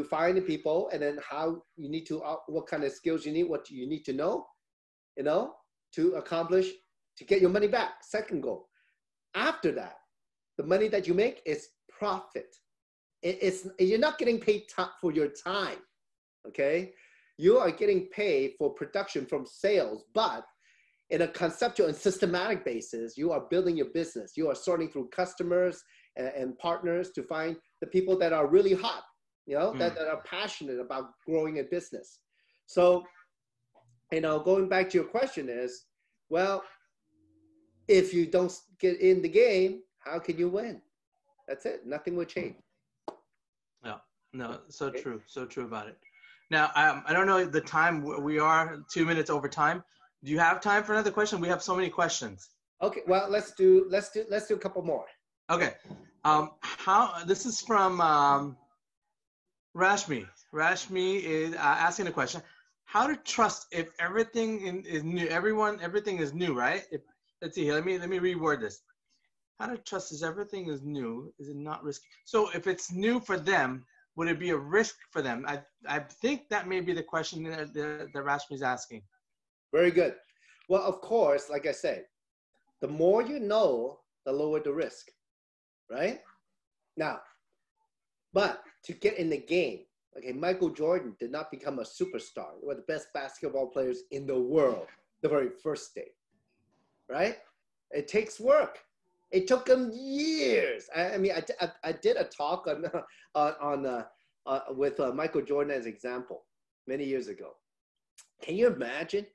find the people, and then how you need to, what kind of skills you need, what you need to know, you know, to accomplish, to get your money back. Second goal. After that, the money that you make is profit. You're not getting paid for your time, okay? You are getting paid for production from sales, but in a conceptual and systematic basis, you are building your business. You are sorting through customers and partners to find the people that are really hot, you know, that are passionate about growing a business. So, you know, going back to your question is, well, if you don't get in the game, how can you win? That's it. Nothing will change. Yeah, no, so okay. True. So true about it. Now, I don't know the time. We are 2 minutes over time. Do you have time for another question? We have so many questions. Okay, well, let's do a couple more. Okay. This is from Rashmi. Rashmi is asking a question. How to trust if everything is new? Everything is new, right? Let's see here. Let me reword this. How to trust is everything is new? Is it not risky? So if it's new for them, would it be a risk for them? I think that may be the question that Rashmi is asking. Very good. Well, of course, like I said, the more you know, the lower the risk. right? Now, but to get in the game, okay, Michael Jordan did not become a superstar. They were the best basketball players in the world the very first day, right? It takes work. It took them years. I mean, I did a talk with Michael Jordan as example many years ago. Can you imagine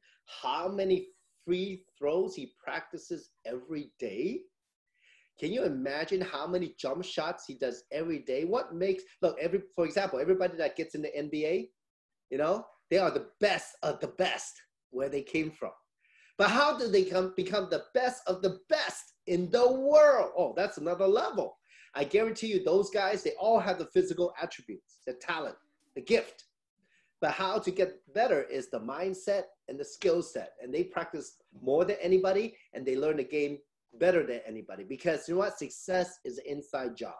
how many free throws he practices every day? Can you imagine how many jump shots he does every day? What makes, look, for example, everybody that gets in the NBA, you know, they are the best of the best where they came from. But how do they become the best of the best in the world? Oh, that's another level. I guarantee you those guys, they all have the physical attributes, the talent, the gift. But how to get better is the mindset and the skill set. And they practice more than anybody, and they learn the game better than anybody, because you know what? Success is an inside job.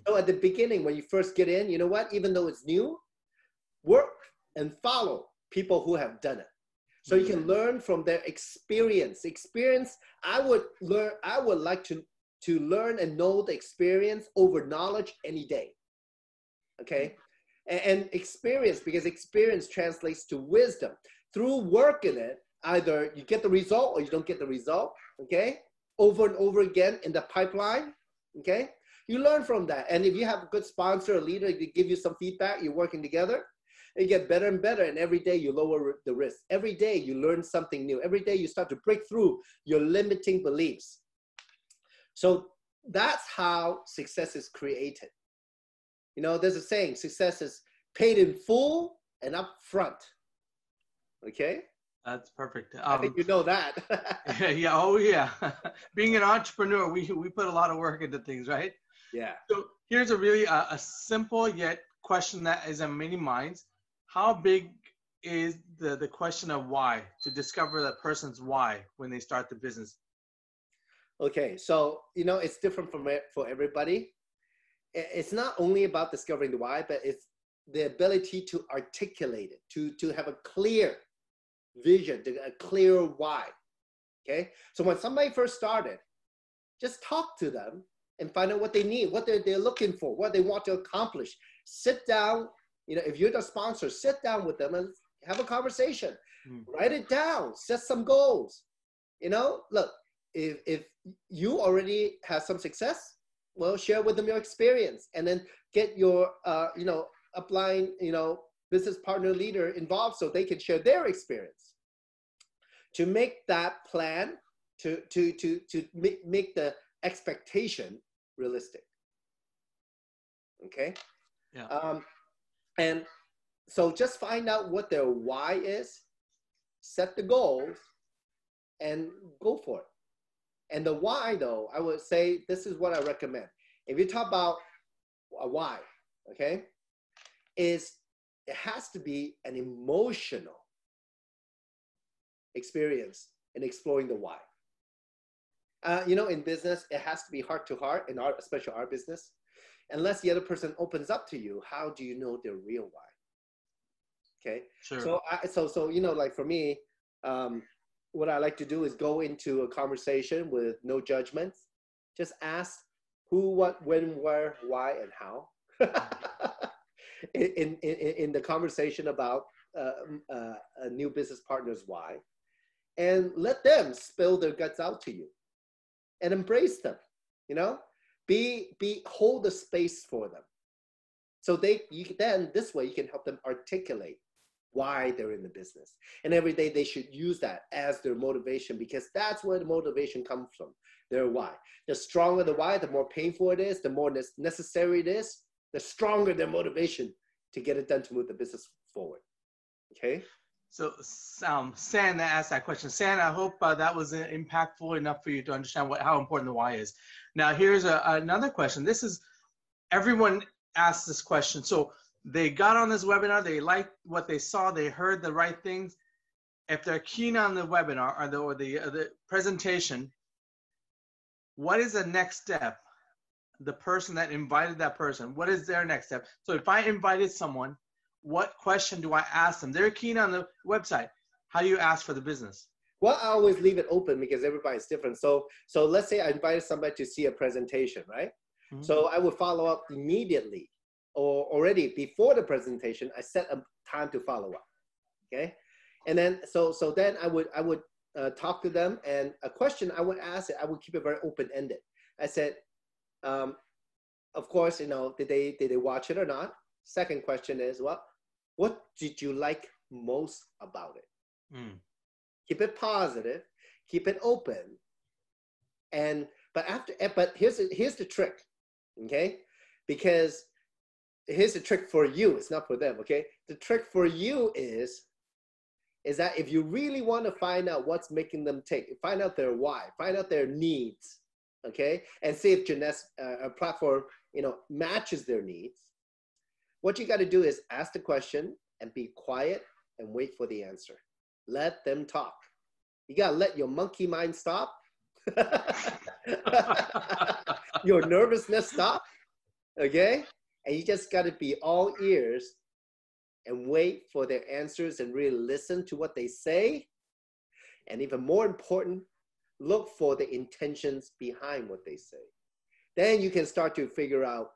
So at the beginning, when you first get in, you know what? Even though it's new, work and follow people who have done it. So you can learn from their experience. I would like to learn and know the experience over knowledge any day. Okay? And experience, because experience translates to wisdom. Through work in it, either you get the result or you don't get the result, okay? Over and over again in the pipeline, okay? You learn from that. And if you have a good sponsor, a leader, they give you some feedback, you're working together, you get better and better, and every day you lower the risk. Every day you learn something new. Every day you start to break through your limiting beliefs. So that's how success is created. You know, there's a saying, success is paid in full and upfront. Okay? That's perfect. I think you know that. Yeah. Oh, yeah. Being an entrepreneur, we put a lot of work into things, right? Yeah. So here's a really a simple yet question that is in many minds. How big is the question of why, to discover that person's why when they start the business? Okay. So, you know, it's different for everybody. It's not only about discovering the why, but it's the ability to articulate it, to have a clear vision, a clear why. Okay. So when somebody first started, just talk to them and find out what they need, what they're looking for, what they want to accomplish. Sit down, you know, if you're the sponsor, sit down with them and have a conversation. Write it down, set some goals. You know, look, if you already have some success, well, share with them your experience, and then get your, you know, upline, you know, business partner leader involved so they can share their experience to make that plan, to make the expectation realistic. Okay. Yeah. And so just find out what their why is, set the goals, and go for it. And the why, though, I would say this is what I recommend. If you talk about a why, okay, it has to be an emotional experience in exploring the why. You know, in business, it has to be heart to heart, in our, especially our business. Unless the other person opens up to you, how do you know their real why? Okay. Sure. So you know, like for me, what I like to do is go into a conversation with no judgments. Just ask who, what, when, where, why, and how. in the conversation about a new business partner's why, and let them spill their guts out to you, and embrace them. You know, hold the space for them, so then this way you can help them articulate why they're in the business. And every day they should use that as their motivation, because that's where the motivation comes from, their why. The stronger the why, the more painful it is, the more necessary it is, the stronger their motivation to get it done, to move the business forward. Okay? So San asked that question. San, I hope that was impactful enough for you to understand how important the why is. Now, here's another question. This is, everyone asks this question. So they got on this webinar, they liked what they saw, they heard the right things. If they're keen on the webinar or the presentation, what is the next step? The person that invited that person, what is their next step? So if I invited someone, what question do I ask them? They're keen on the website. How do you ask for the business? Well, I always leave it open because everybody's different. So let's say I invited somebody to see a presentation, right? Mm-hmm. So I would follow up immediately, or already before the presentation, I set a time to follow up. Okay, and then so then I would talk to them, and a question I would ask it, I would keep it very open ended. I said, of course, you know, did they watch it or not? Second question is, well, what did you like most about it? Mm. Keep it positive, keep it open, but here's the trick, okay? Because here's the trick for you. It's not for them, okay? The trick for you is that if you really want to find out what's making them tick, find out their why, find out their needs, okay? And see if Jeunesse platform, you know, matches their needs. What you got to do is ask the question and be quiet and wait for the answer. Let them talk. You got to let your monkey mind stop. Your nervousness stop, okay? And you just got to be all ears and wait for their answers and really listen to what they say. And even more important, look for the intentions behind what they say. Then you can start to figure out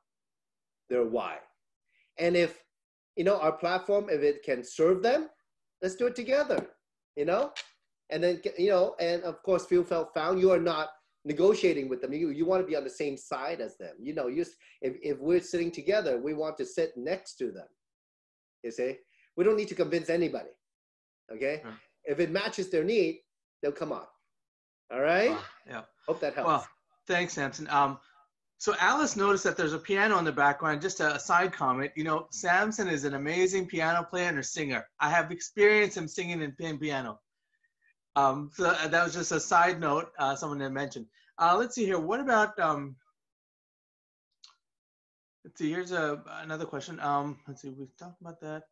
their why. And if, you know, our platform, if it can serve them, let's do it together, you know? And then, you know, and of course, feel, felt, found, you are not negotiating with them. You want to be on the same side as them. You know, if we're sitting together, we want to sit next to them. You see, we don't need to convince anybody. Okay, if it matches their need, they'll come on. All right. Yeah. Hope that helps. Well, thanks, Samson. So Alice noticed that there's a piano in the background. Just a side comment. You know, Samson is an amazing piano player and a singer. I have experienced him singing and playing piano. So that was just a side note. Someone had mentioned. Let's see here. What about? Let's see. Here's another question. Let's see. We've talked about that.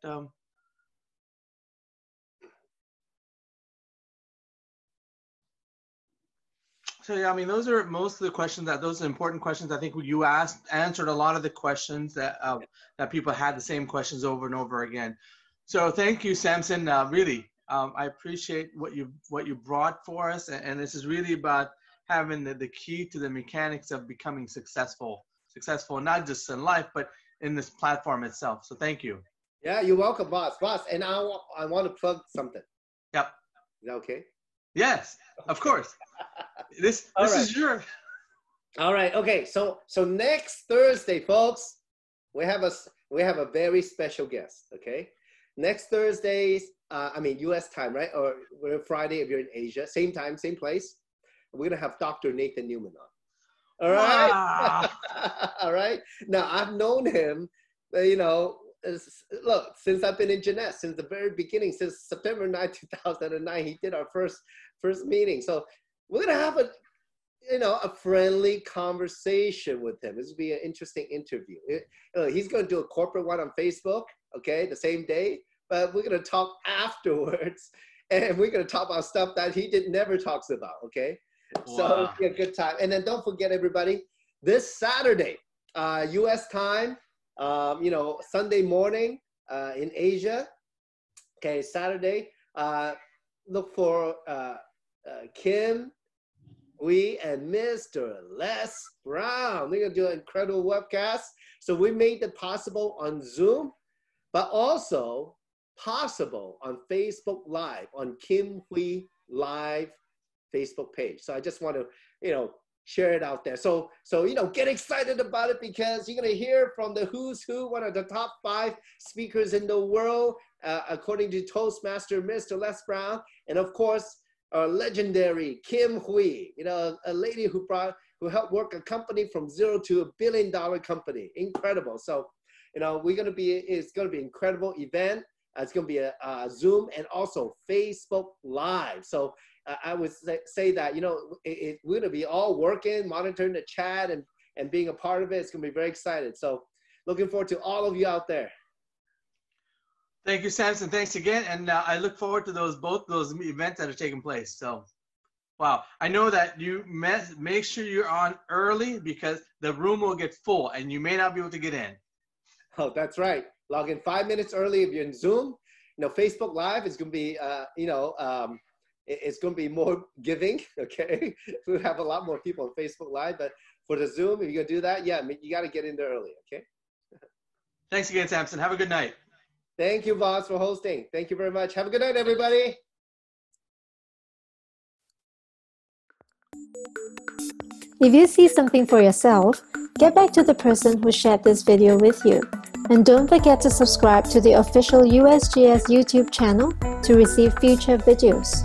So yeah, I mean, those are most of the questions those are important questions. I think you answered a lot of the questions that that people had the same questions over and over again. So thank you, Samson. Really, I appreciate what you brought for us, and this is really about having the key to the mechanics of becoming successful, not just in life, but in this platform itself. So thank you. Yeah, you're welcome, boss. And I want to plug something. Yep. Is that okay? Yes, of course. This is your. All right. Okay. So next Thursday, folks, we have a very special guest. Okay. Next Thursdays, U.S. time, right? Or we're Friday if you're in Asia. Same time, same place. We're gonna have Dr. Nathan Newman on. All right. Wow. All right. Now I've known him, you know. Look, since I've been in Jeunesse, since the very beginning, since September 9, 2009, he did our first meeting. So we're gonna have a friendly conversation with him. This will be an interesting interview. He's gonna do a corporate one on Facebook, okay, the same day, but we're gonna talk afterwards, and we're gonna talk about stuff that he never talks about, okay? Wow. So it'll be a good time. And then don't forget, everybody, this Saturday, U.S. time, Sunday morning in Asia. Okay, Saturday. Look for Kim, Hui, and Mr. Les Brown. They're gonna do an incredible webcast. So we made it possible on Zoom, but also possible on Facebook Live, on Kim Hui Live Facebook page. So I just want to, share it out there. So get excited about it, because you're going to hear from the who's who, one of the top 5 speakers in the world, according to Toastmaster Mr. Les Brown. And of course, our legendary Kim Hui, a lady who helped work a company from 0 to $1 billion company. Incredible. So, it's going to be an incredible event. It's going to be a Zoom and also Facebook Live. So I would say that, we're going to be all working, monitoring the chat and being a part of it. It's going to be very excited. So looking forward to all of you out there. Thank you, Samson. Thanks again. And I look forward to both those events that are taking place. So, wow. I know that you make sure you're on early, because the room will get full and you may not be able to get in. Oh, that's right. Log in 5 minutes early if you're in Zoom. Facebook Live is going to be, it's going to be more giving, okay? We'll have a lot more people on Facebook Live, but for the Zoom, if you're going to do that, yeah, you got to get in there early, okay? Thanks again, Samson. Have a good night. Thank you, Voss, for hosting. Thank you very much. Have a good night, everybody. If you see something for yourself, get back to the person who shared this video with you. And don't forget to subscribe to the official USGS YouTube channel to receive future videos.